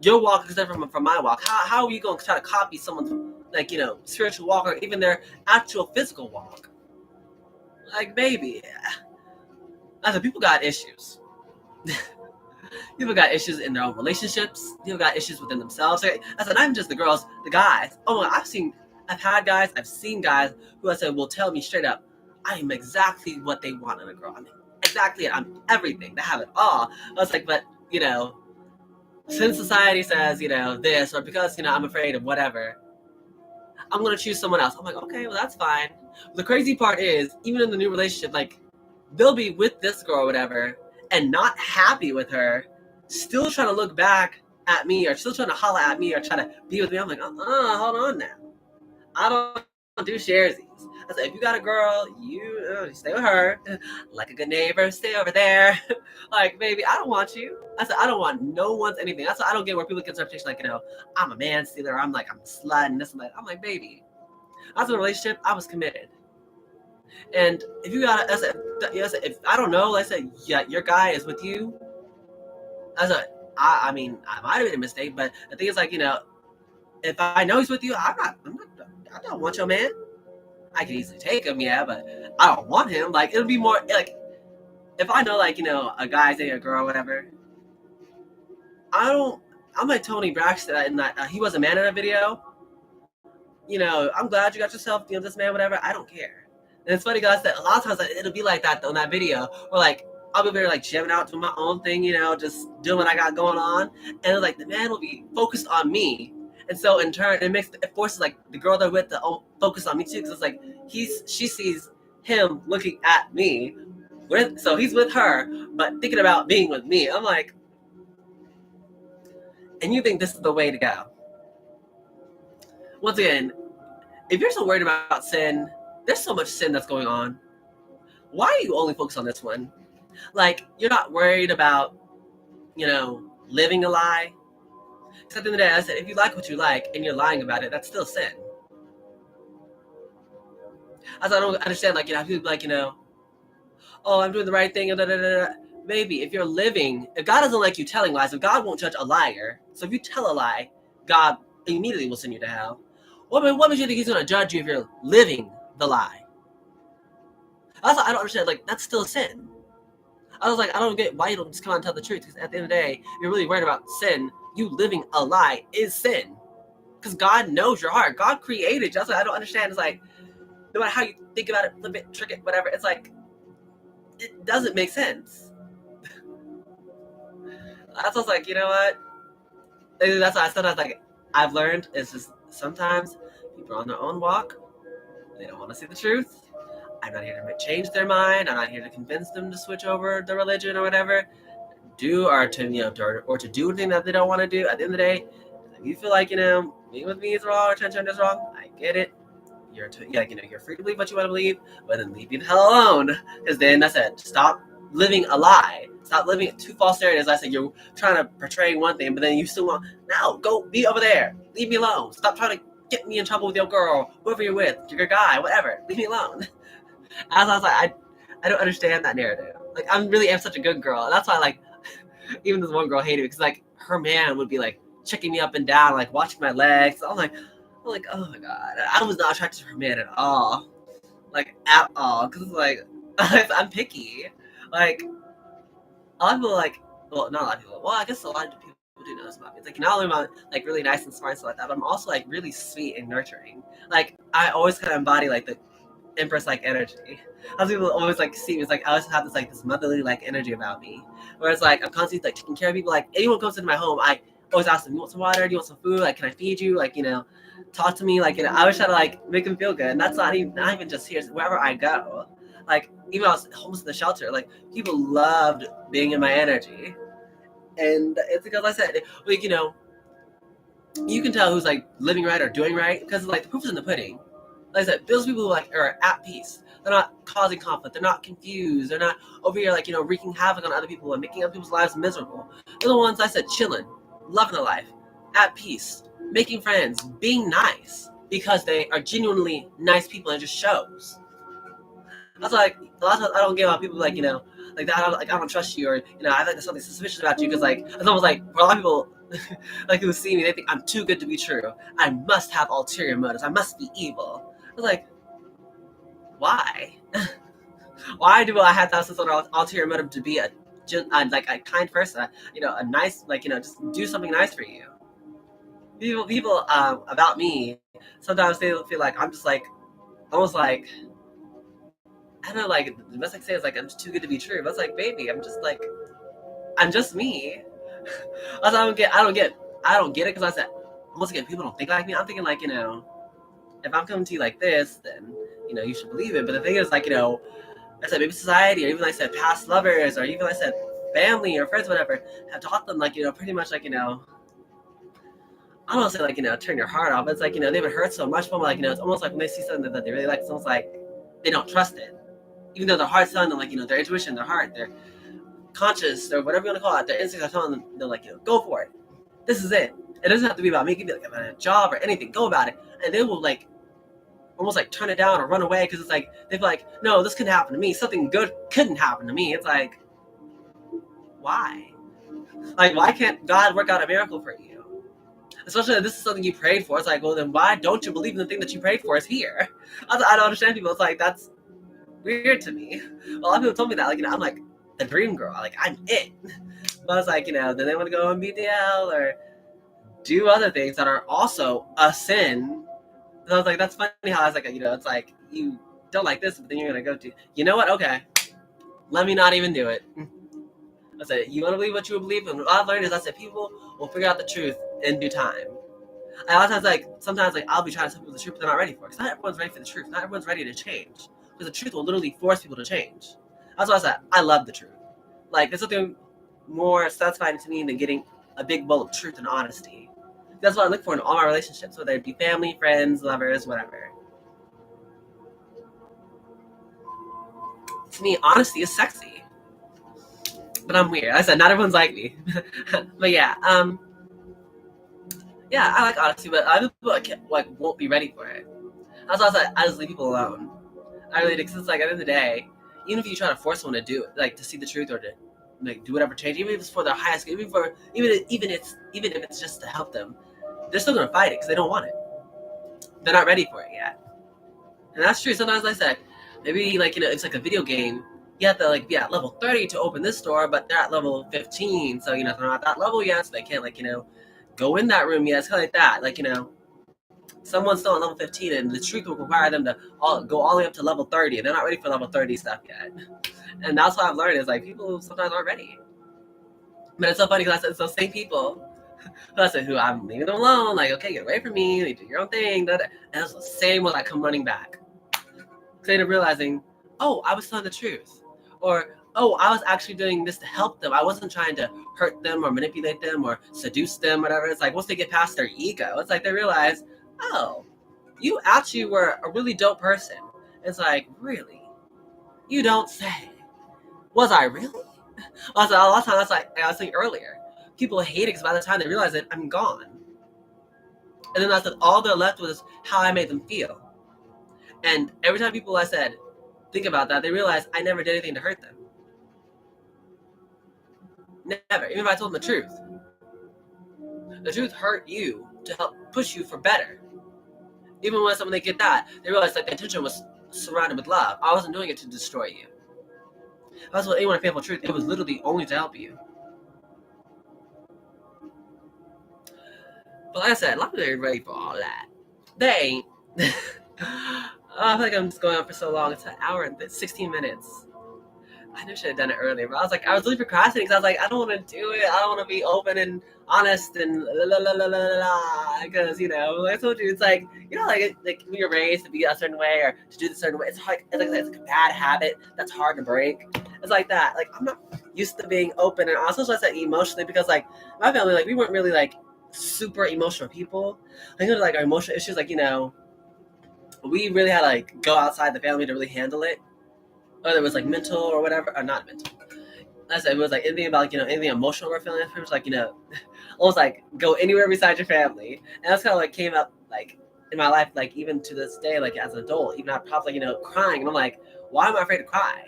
Speaker 1: Your walk is different from my walk. How are you going to try to copy someone's like spiritual walk, or even their actual physical walk? Like, baby, I said, people got issues. People got issues in their own relationships. People got issues within themselves. I said, not even just the girls, the guys. Oh my God, I've seen guys who I said will tell me straight up, I am exactly what they want in a girl. I mean, exactly it. I'm everything. They have it all. I was like, but since society says this, or because I'm afraid of whatever, I'm gonna choose someone else. I'm like, okay, well that's fine. The crazy part is, even in the new relationship, like they'll be with this girl or whatever and not happy with her, still trying to look back at me, or still trying to holler at me, or try to be with me. I'm like, hold on now. I don't do sharesies. I said, if you got a girl, you stay with her. Like a good neighbor, stay over there. Like, baby, I don't want you. I said, I don't want no one's anything. That's why I don't get where people get interpretation like, I'm a man stealer. I'm a slut and this and that. I'm like, baby, I was in a relationship. I was committed. And if you got, I said, if I don't know, I said, yeah, your guy is with you. I said, I mean, I might have made a mistake, but the thing is, like, if I know he's with you, I don't want your man. I can easily take him, yeah, but I don't want him. Like, it'll be more like, if I know, like, a guy's dating a girl or whatever, I'm like Tony Braxton in that he was a man in a video. I'm glad you got yourself, this man, whatever. I don't care. And it's funny because a lot of times it'll be like that on that video, where like I'll be very like jamming out to my own thing, just doing what I got going on, and like the man will be focused on me, and so in turn it forces like the girl they're with to focus on me too, because it's like she sees him looking at me, so he's with her but thinking about being with me. I'm like, and you think this is the way to go? Once again, if you're so worried about sin, there's so much sin that's going on. Why are you only focused on this one? Like, you're not worried about, living a lie? Because at the end of the day, I said, if you like what you like and you're lying about it, that's still sin. I don't understand, like, people be like, oh, I'm doing the right thing, Maybe if if God doesn't like you telling lies, if God won't judge a liar, so if you tell a lie, God immediately will send you to hell. What makes you think he's going to judge you if you're living the lie? I don't understand, like, that's still sin. I was like, I don't get why you don't just come out and tell the truth, because at the end of the day, you're really worried about sin. You living a lie is sin. because God knows your heart. God created you. That's what I don't understand. It's like, no matter how you think about it, flip it, trick it, whatever, it's like, it doesn't make sense. That's what's like, you know what? That's why sometimes, like, I've learned is just sometimes people are on their own walk. They don't want to see the truth. I'm not here to change their mind. I'm not here to convince them to switch over the religion or whatever. Or to do anything that they don't want to do. At the end of the day, if you feel like, being with me is wrong or transgender is wrong, I get it. You're free to believe what you want to believe, but then leave me the hell alone. Because then I said, stop living a lie. Stop living two false narratives. I said, you're trying to portray one thing, but then you still want, no, go be over there. Leave me alone. Stop trying to get me in trouble with your girl, whoever you're with, your guy, whatever. Leave me alone. As I was like, I don't understand that narrative. Like, I really am such a good girl. And that's why, like, even this one girl hated me because, like, her man would be, like, checking me up and down, like, watching my legs. I'm like, oh my God. I was not attracted to her man at all. Like, at all. Because, like, I'm picky. Like, a lot of people, like, well, not a lot of people. Well, I guess a lot of people do know this about me. It's like, not only am I, like, really nice and smart and stuff like that, but I'm also, like, really sweet and nurturing. Like, I always kind of embody, like, the Empress-like energy. As people always, like, see me, it's like, I always have this, like, this motherly, like, energy about me. Whereas, like, I'm constantly, like, taking care of people. Like, anyone comes into my home, I always ask them, you want some water? Do you want some food? Like, can I feed you? Like, talk to me. Like, I always try to, like, make them feel good. And that's not even just here. It's wherever I go. Like, even when I was homeless in the shelter, like, people loved being in my energy. And it's because I said, like, you can tell who's, like, living right or doing right because, like, the proof is in the pudding. Like I said, those people who, like, are at peace. They're not causing conflict. They're not confused. They're not over here, like, wreaking havoc on other people and making other people's lives miserable. They're the ones I said chilling, loving the life, at peace, making friends, being nice because they are genuinely nice people and it just shows. That's like a lot of times I don't get about people like like that. I don't trust you or I think there's something suspicious about you because like it's almost like for a lot of people like who see me they think I'm too good to be true. I must have ulterior motives. I must be evil. I was like, why? Why do I have to have some sort of ulterior motive to be like a kind person? A nice just do something nice for you. People about me sometimes they feel like I'm just like almost like I don't know, like the best I can say is like I'm just too good to be true. But it's like, baby, I'm just me. I don't get it because I said once again people don't think like me. I'm thinking like if I'm coming to you like this, then you should believe it. But the thing is like I said maybe society or even like I said past lovers or even like I said family or friends whatever have taught them like pretty much like I don't want to say like turn your heart off. But it's like they've been hurt so much from like it's almost like when they see something that they really like, it's almost like they don't trust it. Even though their heart's telling them, like, their intuition, their heart, their conscious, or whatever you want to call it, their instincts are telling them, they're like, go for it. This is it. It doesn't have to be about me. It can be like about a job or anything. Go about it. And they will, like, almost like turn it down or run away because it's like, they feel like, no, this couldn't happen to me. Something good couldn't happen to me. It's like, why? Like, why can't God work out a miracle for you? Especially if this is something you prayed for. It's like, well, then why don't you believe in the thing that you prayed for is here? I don't understand people. It's like, that's weird to me. A lot of people told me that, like, I'm like the dream girl, like I'm it. But I was like, then they want to go on BDL or do other things that are also a sin. So I was like, that's funny how I was like, it's like you don't like this, but then you're gonna go to, what? Okay, let me not even do it. I said, you want to believe what you believe, and what I've learned is I said people will figure out the truth in due time. And a lot of times, like sometimes, like I'll be trying to tell people the truth, but they're not ready for it. Because not everyone's ready for the truth. Not everyone's ready to change. Because the truth will literally force people to change. That's why I said I love the truth. Like there's something more satisfying to me than getting a big bowl of truth and honesty. That's what I look for in all my relationships, whether it be family, friends, lovers, whatever. To me, honesty is sexy. But I'm weird. I said not everyone's like me. But yeah, I like honesty, but other people like won't be ready for it. That's why I said I just leave people alone. I really do, because it's like at the end of the day, even if you try to force someone to do it, like to see the truth or to like do whatever change, even if it's for their highest, even if it's just to help them, they're still gonna fight it because they don't want it. They're not ready for it yet, and that's true. Sometimes like I said, maybe like it's like a video game. You have to like be at level 30 to open this door, but they're at level 15, so they're not at that level yet, so they can't like go in that room yet. It's kind of like that, like someone's still on level 15 and the truth will require them to go all the way up to level 30 and they're not ready for level 30 stuff yet. And that's what I've learned is like people sometimes aren't ready. But it's so funny because I said it's those same people who I'm leaving them alone, like, okay, get away from me, you do your own thing. And it's the same when I come running back. Because I end up realizing, oh, I was telling the truth. Or, oh, I was actually doing this to help them. I wasn't trying to hurt them or manipulate them or seduce them, whatever. It's like once they get past their ego, it's like they realize, oh, you actually were a really dope person. It's like, really? You don't say. Was I really? Also, a lot of times, that's like I was saying earlier, people hate it because by the time they realize it, I'm gone. And then that's all they're left with is how I made them feel. And every time people I said, think about that, they realize I never did anything to hurt them. Never. Even if I told them the truth. The truth hurt you to help push you for better. Even when they get that, they realize that the intention was surrounded with love. I wasn't doing it to destroy you. That's what anyone faithful truth. It was literally only to help you. But like I said, a lot of people are ready for all that. They ain't. I feel like I'm just going on for so long. It's an hour and 16 minutes. I knew I should have done it earlier, but I was really procrastinating because I was like, I don't want to do it. I don't want to be open and honest and la la la la la la. Because like I told you, it's like like when you're raised to be a certain way or to do the certain way. It's a bad habit that's hard to break. It's like that. Like I'm not used to being open and also just like emotionally because like my family like we weren't really like super emotional people. I think it was like our emotional issues like we really had to like go outside the family to really handle it. Whether it was like mental or whatever, or not mental. I said it was like anything about anything emotional we're feeling. It was like almost like go anywhere beside your family, and that's kind of like came up like in my life, like even to this day, like as an adult, even I'm probably crying, and I'm like, why am I afraid to cry?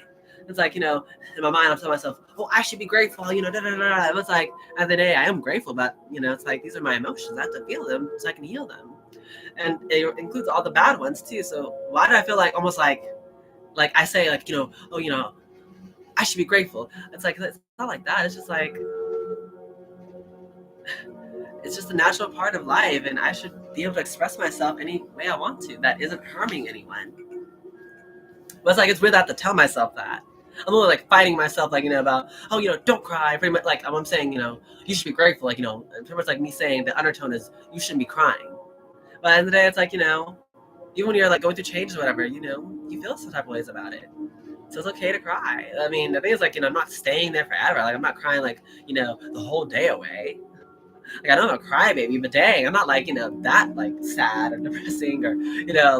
Speaker 1: It's like in my mind I'm telling myself, oh, I should be grateful, da da da. It was like at the end of the day I am grateful, but it's like these are my emotions. I have to feel them so I can heal them, and it includes all the bad ones too. So why do I feel like almost like I say I should be grateful. It's like it's not like that. It's just like it's just a natural part of life, and I should be able to express myself any way I want to that isn't harming anyone. But it's like it's weird that I have to tell myself that. I'm only like fighting myself, like about don't cry. Pretty much like I'm saying you should be grateful, like pretty much like me saying the undertone is you shouldn't be crying. But at the end of the day, it's like even when you're like going through changes or whatever, you feel some type of ways about it. So it's okay to cry. I mean, the thing is like, I'm not staying there forever. Like I'm not crying like, the whole day away. Like I know I'm a crybaby, but dang, I'm not like, that like sad or depressing or,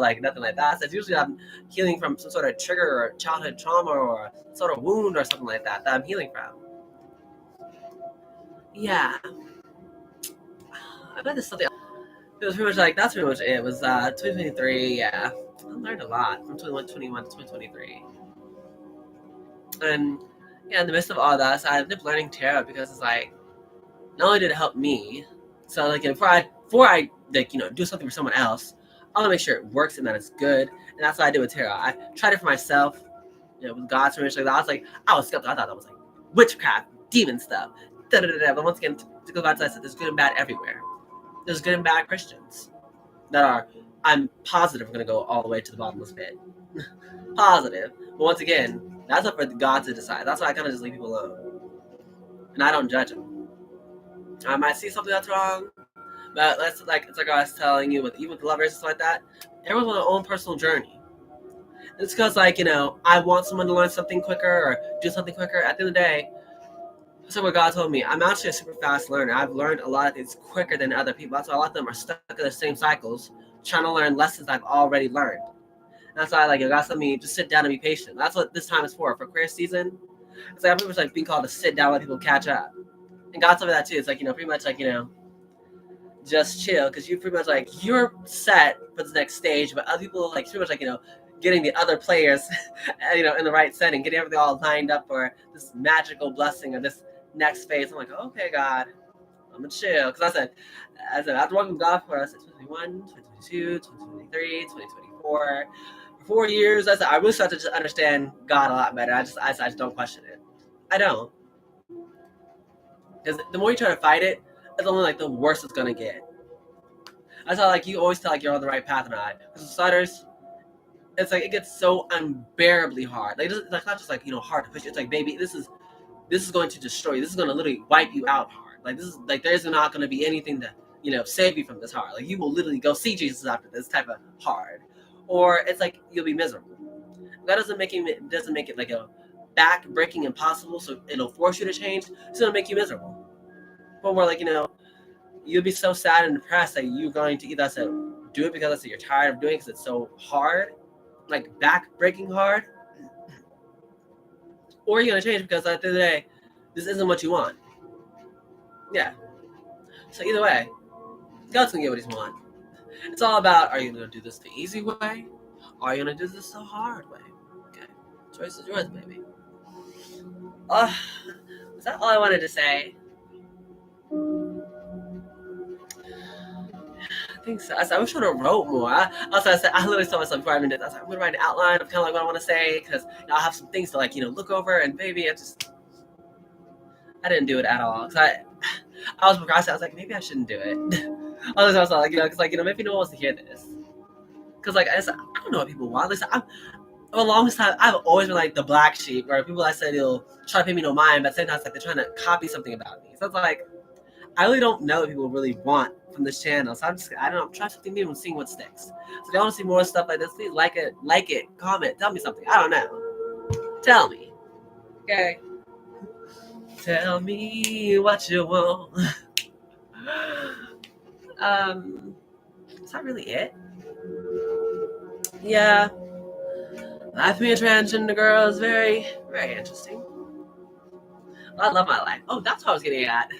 Speaker 1: like nothing like that. So it's usually I'm healing from some sort of trigger or childhood trauma or sort of wound or something like that I'm healing from. Yeah. I bet there's something else. It was pretty much like, that's pretty much it. It was 2023, yeah. I learned a lot from 2021 to 2023. And yeah, in the midst of all that, so I ended up learning tarot because it's like, not only did it help me, so like before I like do something for someone else, I want to make sure it works and that it's good, and that's what I did with tarot. I tried it for myself, with God's permission. Like that. I was skeptical. I thought that was like witchcraft, demon stuff, da da da da. But once again, to go back to that, I said there's good and bad everywhere. There's good and bad Christians that are, I'm positive, are going to go all the way to the bottomless pit. Positive, but once again, that's up for God to decide. That's why I kind of just leave people alone, and I don't judge them. I might see something that's wrong, but it's like I was telling you, even with lovers and stuff like that, everyone's on their own personal journey. It's because like I want someone to learn something quicker or do something quicker. At the end of the day, that's what God told me. I'm actually a super fast learner. I've learned a lot of things quicker than other people. That's why a lot of them are stuck in the same cycles, trying to learn lessons I've already learned. That's why God told me just sit down and be patient. That's what this time is for career season. It's like I'm pretty much like being called to sit down, let people catch up. And God told me that too. It's like pretty much like just chill, because you pretty much like you're set for the next stage, but other people like pretty much like getting the other players in the right setting, getting everything all lined up for this magical blessing or this next phase. I'm like, okay, God, I'm gonna chill, because I said after walking with God for 2021, 2022, 2023, 2024. For 4 years, I said I really started to just understand God a lot better. I just don't question it. I don't, because the more you try to fight it, it's only like the worse it's gonna get. That's how like you always feel like you're on the right path or not. Because with sliders, it's like it gets so unbearably hard. Like it's like not just like hard to push. It's like baby, this is going to destroy you. This is going to literally wipe you out hard. Like this is like there's not going to be anything to save you from this hard. Like you will literally go see Jesus after this type of hard, or it's like you'll be miserable. That doesn't make it like a back breaking impossible. So it'll force you to change. It's gonna make you miserable. But more like you'll be so sad and depressed that you're going to either do it because you're tired of doing it because it's so hard, like back breaking hard, or you're gonna change because at the end of the day, this isn't what you want. Yeah. So either way, God's gonna get what He wants. It's all about: are you gonna do this the easy way, or are you gonna do this the hard way? Okay, choice is yours, baby. Is that all I wanted to say? I think so. I wish I would have wrote more. I literally told myself before I even did this, I'm gonna write an outline of kind of like what I want to say because I'll have some things to like look over, and baby, I didn't do it at all. Cause I was procrastinating. I was like, maybe I shouldn't do it. I was like, because like maybe no one wants to hear this. Cause like I don't know what people want. Listen, for the longest time, I've always been like the black sheep, where people I said they'll try to pay me no mind, but sometimes like they're trying to copy something about me. So it's like I really don't know what people really want from this channel. So I don't know, I'm trying something new and seeing what sticks. So if you want to see more stuff like this, please like it, comment, tell me something. I don't know. Tell me. Okay. Tell me what you want. Is that really it? Yeah. Life being a transgender girl is very, very interesting. I love my life. Oh, that's what I was getting at.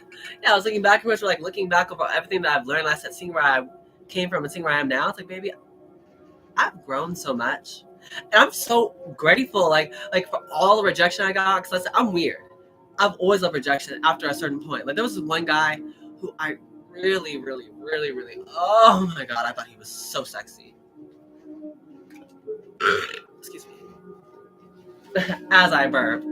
Speaker 1: Yeah, I was looking backwards, like looking back over everything that I've learned. I said, seeing where I came from and seeing where I am now. It's like, baby, I've grown so much, and I'm so grateful, like for all the rejection I got. Because I said, I'm weird. I've always loved rejection after a certain point. Like there was this one guy who I really, really, really, really. Oh my god, I thought he was so sexy. Excuse me. As I burp.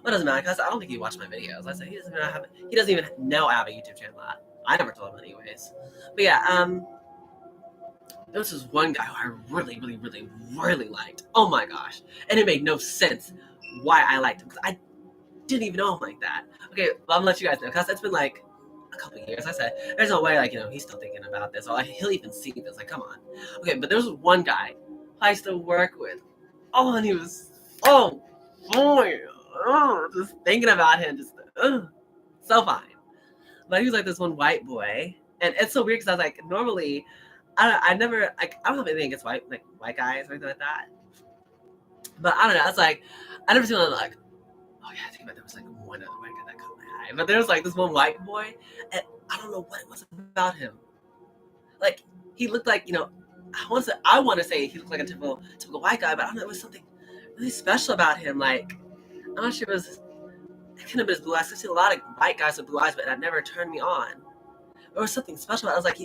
Speaker 1: Well, it doesn't matter because I don't think he watched my videos. I said he doesn't even know I have a YouTube channel. I never told him anyways. But yeah, there was this one guy who I really, really, really, really liked. Oh my gosh. And it made no sense why I liked him because I didn't even know him like that. Okay, well, I'm gonna let you guys know because it's been like a couple of years. I said, there's no way, like, he's still thinking about this or like he'll even see this. Like, come on. Okay, but there was one guy I used to work with. Oh, and he was so fine. Just thinking about him, just so fine. But he was like this one white boy, and it's so weird because I was like, normally, I never, like, I don't have anything against white guys or anything like that. But I don't know. It's like I never seen one like, oh yeah, I think about there was like one other white guy that caught my eye, but there was like this one white boy, and I don't know what it was about him. Like he looked like I want to say he looked like a typical white guy, but I don't know. It was something really special about him. Like I'm not sure it couldn't have been his blue eyes. I've seen a lot of white guys with blue eyes, but that never turned me on. There was something special about it. I was like,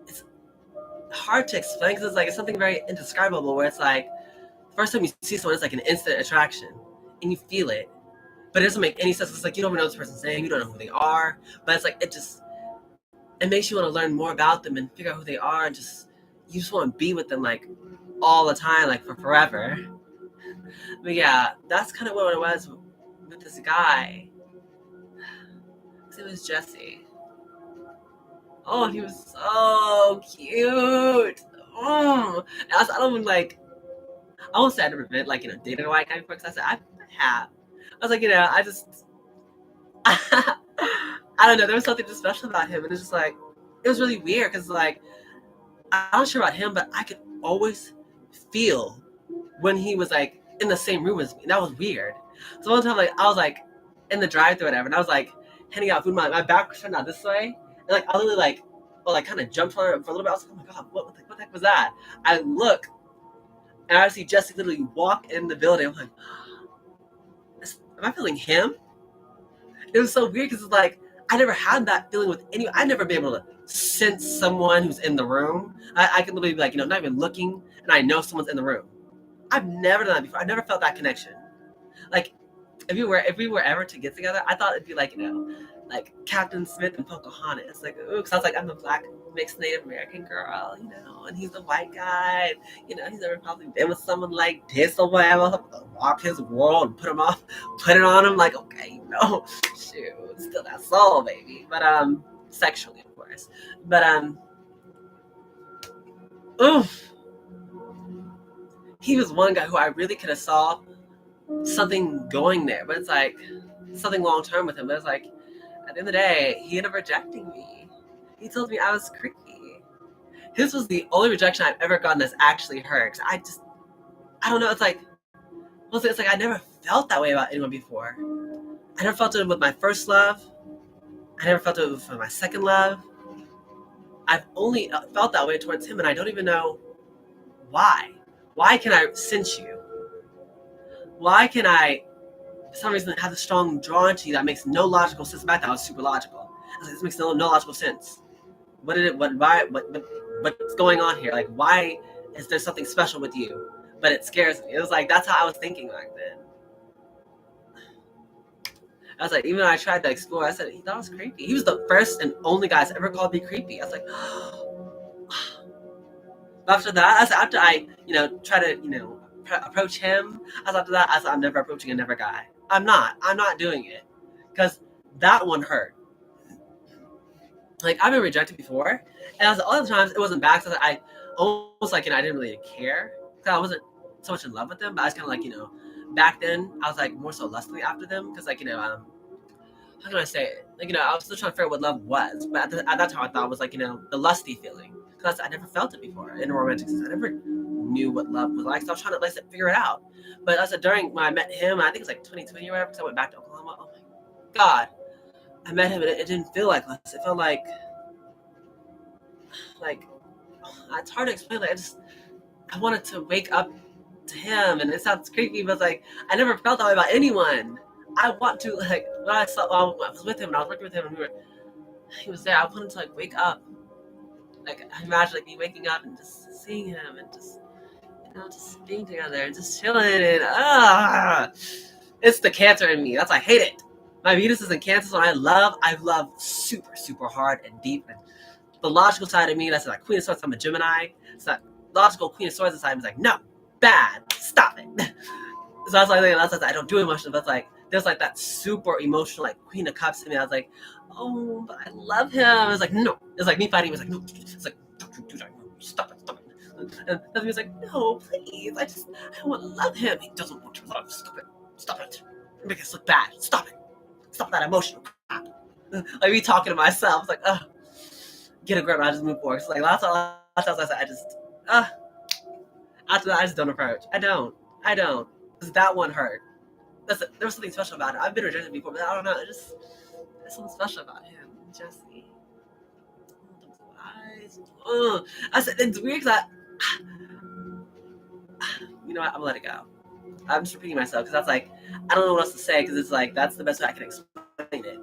Speaker 1: it's hard to explain because it's something very indescribable where it's like, the first time you see someone, it's like an instant attraction and you feel it, but it doesn't make any sense. It's like, you don't even know what this person's saying. You don't know who they are, but it's like, it makes you want to learn more about them and figure out who they are. And you just want to be with them like all the time, like for forever. But yeah, that's kind of what it was with this guy. It was Jesse. Oh, he was so cute. Oh, I don't even I won't say I never been dated a white guy before because I said I have. I was like, I don't know. There was something just special about him, and it's just like it was really weird because I'm not sure about him, but I could always feel when he was like in the same room as me. That was weird. So one time, I was like in the drive-thru or whatever, and I was like handing out food. My back was turned out this way, and I literally kind of jumped for a little bit. I was like, oh my god, what the heck was that? I look, and I see Jesse literally walk in the building. I'm like, am I feeling him? It was so weird because it's like I never had that feeling with anyone. I've never been able to sense someone who's in the room. I can literally be not even looking, and I know someone's in the room. I've never done that before. I never felt that connection. Like if we were ever to get together, I thought it'd be like Captain Smith and Pocahontas. Like, ooh, because I was like, I'm a black mixed Native American girl, you know, and he's the white guy. And, you know, he's never probably been with someone like this or whatever. Walk his world and put it on him. Like, okay, you know, shoot, still that soul, baby. But sexually, of course. But oof, he was one guy who I really could have saw something going there, but it's like something long term with him. But it's like at the end of the day, he ended up rejecting me. He told me I was creepy. His was the only rejection I've ever gotten that's actually hurt. 'Cause I don't know. It's like I never felt that way about anyone before. I never felt it with my first love. I never felt it with my second love. I've only felt that way towards him, and I don't even know why. Why can I sense you? Why can I, for some reason, have a strong drawn to you that makes no logical sense? Back then, I was super logical. I was like, this makes no logical sense. What's going on here? Like, why is there something special with you? But it scares me. It was like, that's how I was thinking back then. I was like, even when I tried to explore, I said, he thought I was creepy. He was the first and only guy that's ever called me creepy. I was like, after that, after I, try to, approach him, after that, I said, I'm never approaching another guy. I'm not doing it. Because that one hurt. Like, I've been rejected before, and as other times, it wasn't bad, because I almost, like, I didn't really care, because I wasn't so much in love with them, but I was kind of like, back then, I was, like, more so lustfully after them, because, like, how can I say it? Like, I was still trying to figure out what love was, but at that time, I thought it was, like, the lusty feeling, because I never felt it before in a romantic sense. I never knew what love was like, so I was trying to, like, figure it out. But I said, when I met him, I think it was, like, 2020 or whatever, because I went back to Oklahoma, oh, my God. I met him, and it didn't feel like lust. It felt like it's hard to explain. Like, I wanted to wake up to him, and it sounds creepy, but it's like I never felt that way about anyone. I want to, like, when I was with him and I was working with him, and he was there. I wanted to, like, wake up. Like, I imagine, like, me waking up and just seeing him and just just being together and just chilling, and it's the Cancer in me. That's why I hate it. My Venus is in Cancer, so I love super, super hard and deep. And the logical side of me, that's like Queen of Swords, I'm a Gemini. So that logical Queen of Swords inside me is like, no, bad, stop it. So that's like, I don't do emotions, but it's like, there's like that super emotional, like Queen of Cups in me. I was like, oh, but I love him. It's like, no. It's like me fighting. It was like, no. It's like, stop it. And he was like, no, please. I want to love him. He doesn't want to love. Stop it. Make us look bad. Stop it. Stop that emotional crap. Like me talking to myself. It's like, get a grip. I just move forward. It's like last time I said, after that, I just don't approach. I don't. Because that one hurt. There was something special about it. I've been rejected before, but I don't know. There's something special about him, Jesse. Eyes. I said it's weird because you know what? I'm gonna let it go. I'm just repeating myself because that's like I don't know what else to say because it's like that's the best way I can explain it.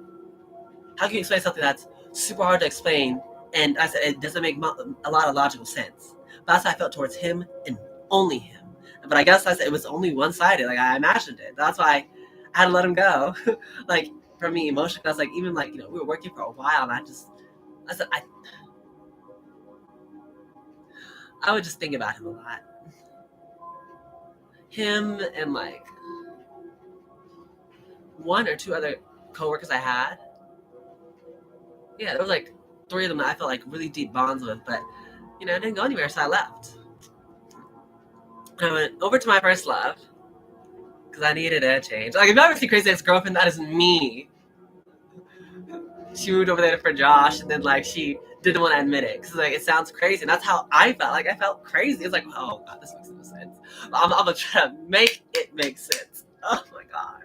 Speaker 1: How can you explain something that's super hard to explain? And I said it doesn't make a lot of logical sense. But that's how I felt towards him and only him. But I guess I said it was only one-sided. Like I imagined it. That's why I had to let him go. Like for me, emotionally, I was like even like we were working for a while, and I said I would just think about him a lot. Him and like one or two other coworkers I had. Yeah, there was like 3 of them that I felt like really deep bonds with, but it didn't go anywhere, so I left. I went over to my first love because I needed a change. Like, if you ever see Crazy Ex-Girlfriend, that is me. She moved over there for Josh, and then like she didn't want to admit it because like it sounds crazy, and that's how I felt. Like I felt crazy. It's like, oh God, this makes no sense. I'm gonna try to make it make sense. Oh my God.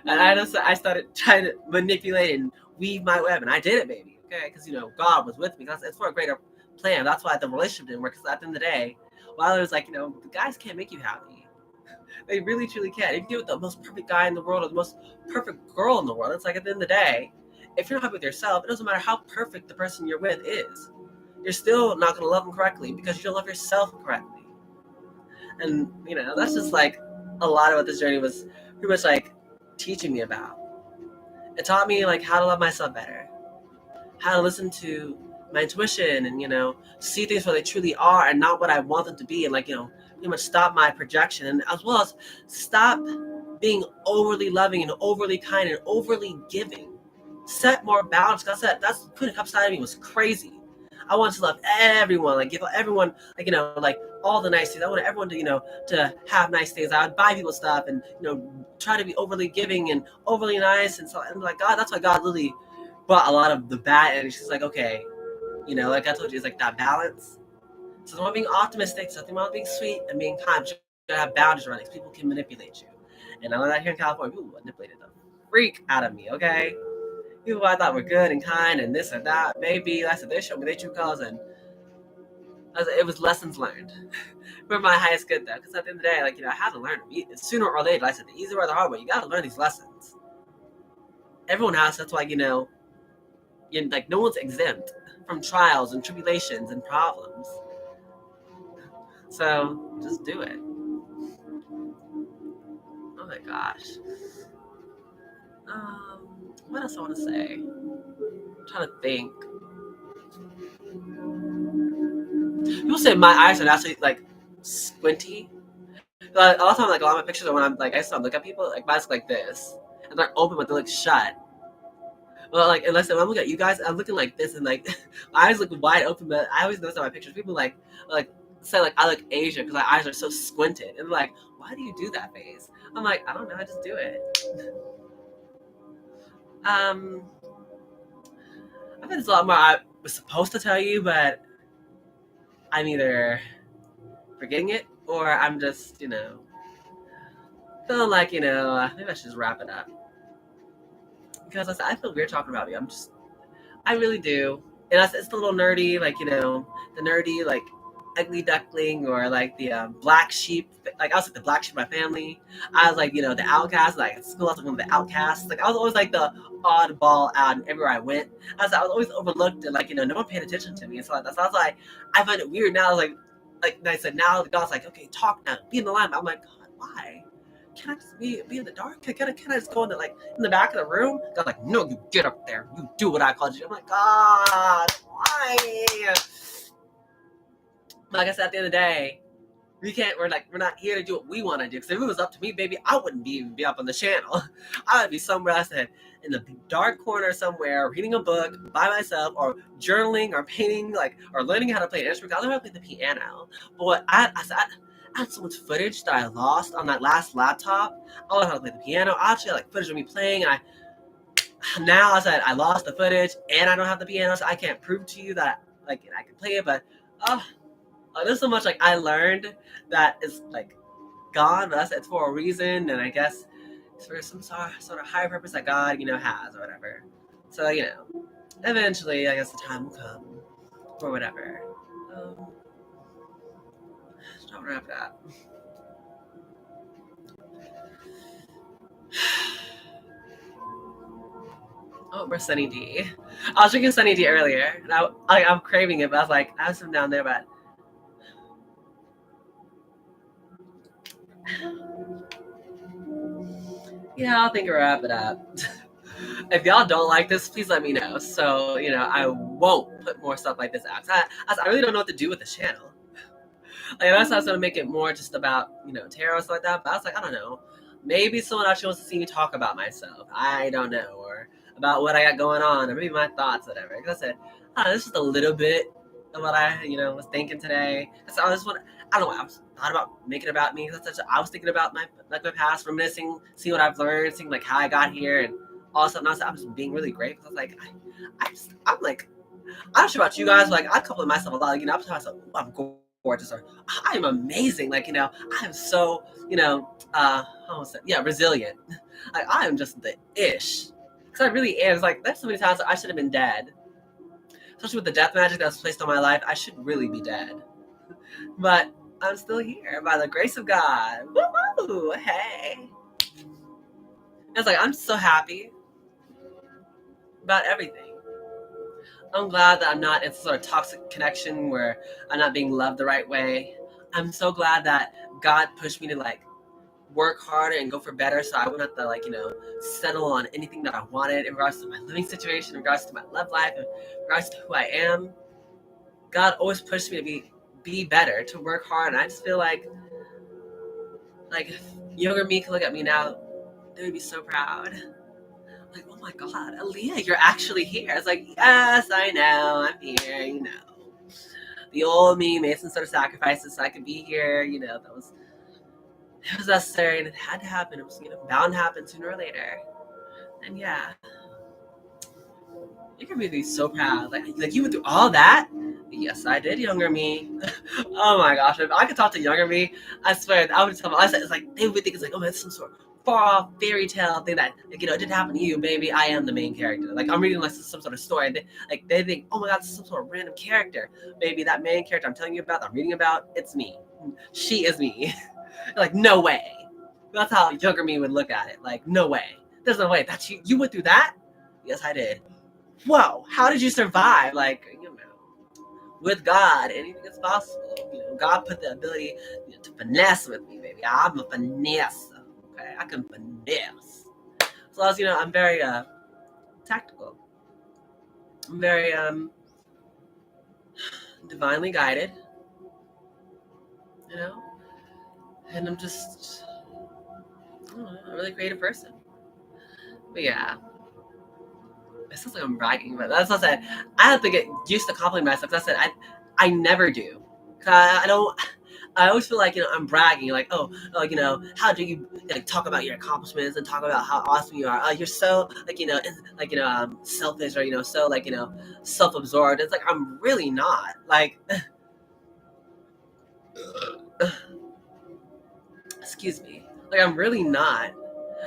Speaker 1: And I started trying to manipulate and weave my web, and I did it, baby. Okay, because God was with me. It's for a greater plan. That's why the relationship didn't work. Because at the end of the day, while it was like the guys can't make you happy. They really truly can't. If you get with the most perfect guy in the world or the most perfect girl in the world, it's like at the end of the day, if you're not happy with yourself, it doesn't matter how perfect the person you're with is. You're still not going to love them correctly because you don't love yourself correctly. And that's just like a lot of what this journey was pretty much like teaching me about. It taught me like how to love myself better, how to listen to my intuition, and see things for they truly are and not what I want them to be, and pretty much stop my projection, and as well as stop being overly loving and overly kind and overly giving. Set more boundaries. Cause that's the Queen of Cups side of me was crazy. I wanted to love everyone, like give everyone, like all the nice things. I wanted everyone to, to have nice things. I would buy people stuff and, try to be overly giving and overly nice. And so I'm like, God, that's why God literally brought a lot of the bad energy. She's like, okay, like I told you, it's like that balance. So it's not being optimistic, something about being sweet and being kind. But you gotta have boundaries around things. People can manipulate you. And I learned that here in California. People manipulated the freak out of me, okay? People I thought were good and kind and this or that. Maybe, like I said, they showed me their true colors, and it was lessons learned. For my highest good, though. Because at the end of the day, I had to learn them. Sooner or later, like I said, the easy or the hard way, you gotta learn these lessons. Everyone has, that's why, no one's exempt from trials and tribulations and problems. So just do it. Oh my gosh. What else I want to say? I'm trying to think. People say my eyes are actually squinty. A lot of times, a lot of my pictures are when I'm I start to look at people, my eyes like this, and they're open but they look shut. Well, unless when I'm looking at you guys, I'm looking like this, and my eyes look wide open. But I always notice on my pictures, people say I look Asian because my eyes are so squinted, and they're like, why do you do that face? I'm like, I don't know, I just do it. I think there's a lot more I was supposed to tell you, but I'm either forgetting it or I'm just, feeling like, maybe I should just wrap it up. Because I feel weird talking about me. I really do. And it's a little nerdy, the nerdy, ugly duckling, or the black sheep. I was the black sheep of my family. I was the outcast. At school, I was one of the outcasts. I was always the oddball out, and everywhere I went, I was always overlooked, and no one paid attention to me. And so I was I find it weird now. I said, now the God's okay, talk now, be in the limelight. I'm like, God, why? Can I just be in the dark? Can I just go in in the back of the room? God's no, you get up there. You do what I called you. I'm like, God, why? Like I said, at the end of the day, we're not here to do what we want to do. Because if it was up to me, baby, I wouldn't even be up on the channel. I would be somewhere, I said, in the dark corner somewhere, reading a book by myself, or journaling, or painting, or learning how to play an instrument. I learned how to play the piano. But what I had so much footage that I lost on that last laptop. I learned how to play the piano. I actually had footage of me playing, and now I said I lost the footage, and I don't have the piano, so I can't prove to you that I can play it. But there's so much I learned that is gone, but it's for a reason, and I guess it's for some sort of higher purpose that God has, or whatever. So eventually I guess the time will come, or whatever. I'll wrap it up. Oh, we're Sunny D. I was drinking Sunny D earlier, and I'm craving it, but I was I have some down there, but I think we'll wrap it up. If y'all don't like this, please let me know. So, I won't put more stuff like this out. I really don't know what to do with this channel. That's why I was going to make it more just about, tarot and stuff like that. But I was I don't know. Maybe someone actually wants to see me talk about myself. I don't know. Or about what I got going on. Or maybe my thoughts, whatever. Because I said, this is just a little bit of what I, was thinking today. So I just want I don't know. I was thought about making it about me. I was thinking about my past, reminiscing, seeing what I've learned, seeing how I got here, and all stuff. And I'm just being really grateful. I was I'm not sure about you guys. I compliment myself a lot. I'm telling myself, I'm gorgeous, or I am amazing. I am so, resilient. I am just the ish. Because I really am. It's there's so many times I should have been dead. Especially with the death magic that was placed on my life, I should really be dead. But I'm still here by the grace of God. Woo-hoo! Hey. It's I'm so happy about everything. I'm glad that I'm not in some sort of toxic connection where I'm not being loved the right way. I'm so glad that God pushed me to work harder and go for better, so I wouldn't have to like, you know, settle on anything that I wanted in regards to my living situation, in regards to my love life, in regards to who I am. God always pushed me to be better, to work hard, and I just feel like if younger me could look at me now, they would be so proud. Like, oh my God, Aaliyah, you're actually here. It's like, yes, I know, I'm here, you know. The old me made some sort of sacrifices so I could be here, you know, it was necessary and it had to happen. It was, you know, bound to happen sooner or later. And yeah, you're gonna be so proud. Like you went through all that? Yes, I did, younger me. Oh my gosh, if I could talk to younger me, I swear, I would tell them, it's like, they would think it's like, oh man, it's some sort of far off fairy tale thing that, like, you know, it didn't happen to you, baby. I am the main character. Like, I'm reading like some sort of story. And they think, oh my God, this is some sort of random character. Baby, that main character I'm telling you about, I'm reading about, it's me. She is me. Like, no way. That's how younger me would look at it. Like, no way. There's no way. That's you. You went through that? Yes, I did. Whoa, how did you survive? Like, you know, with God, anything is possible. You know, God put the ability, you know, to finesse with me, baby. I'm a finesse. Okay, I can finesse. So as you know, I'm very tactical. I'm very divinely guided. You know, and I'm just, I don't know, a really creative person. But yeah. It sounds like I'm bragging, but that's what I said. I have to get used to complimenting myself. That's I said I never do. I don't. I always feel like, you know, I'm bragging, like, oh, you know, how do you like talk about your accomplishments and talk about how awesome you are? Oh, you're so like, you know, like, you know, selfish, or, you know, so like, you know, self-absorbed. It's like I'm really not. Like, excuse me. Like, I'm really not.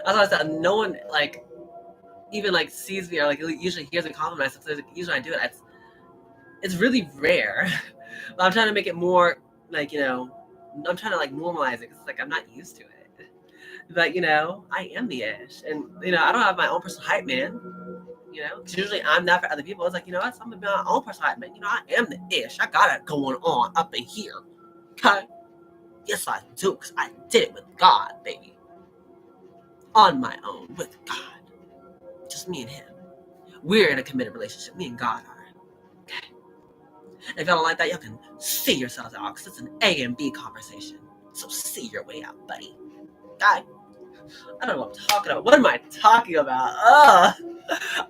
Speaker 1: That's why I said no one like even like sees me or like usually hears me compliment myself. So usually I do it. It's really rare. But I'm trying to make it more like, you know, I'm trying to like normalize it because it's like I'm not used to it. But, you know, I am the ish, and, you know, I don't have my own personal hype man. You know, because usually I'm that for other people. It's like, you know what, I'm gonna be my own personal hype man. You know, I am the ish. I got it going on up in here. Okay, yes I do, because I did it with God, baby, on my own with God. Just me and Him. We're in a committed relationship. Me and God are. Okay. If y'all don't like that, y'all can see yourselves out, because it's an A and B conversation. So see your way out, buddy. Okay? I don't know what I'm talking about. What am I talking about?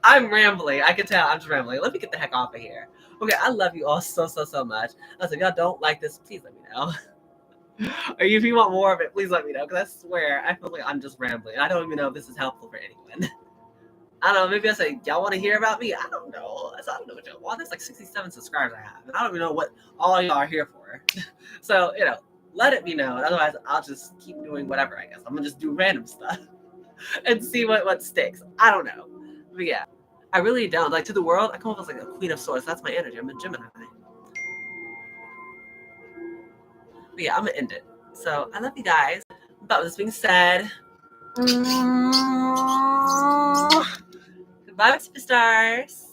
Speaker 1: I'm rambling. I can tell I'm just rambling. Let me get the heck off of here. Okay, I love you all so much. Listen, if y'all don't like this, please let me know. Or if you want more of it, please let me know, because I swear I feel like I'm just rambling. I don't even know if this is helpful for anyone. I don't know, maybe I say, y'all want to hear about me? I don't know. I don't know what y'all want. There's like 67 subscribers I have, and I don't even know what all y'all are here for. So, you know, let it be known. Otherwise, I'll just keep doing whatever, I guess. I'm going to just do random stuff and see what sticks. I don't know. But yeah, I really don't. Like, to the world, I come off as like a queen of swords. That's my energy. I'm a Gemini. But yeah, I'm going to end it. So, I love you guys. But with this being said, goodbye, superstars.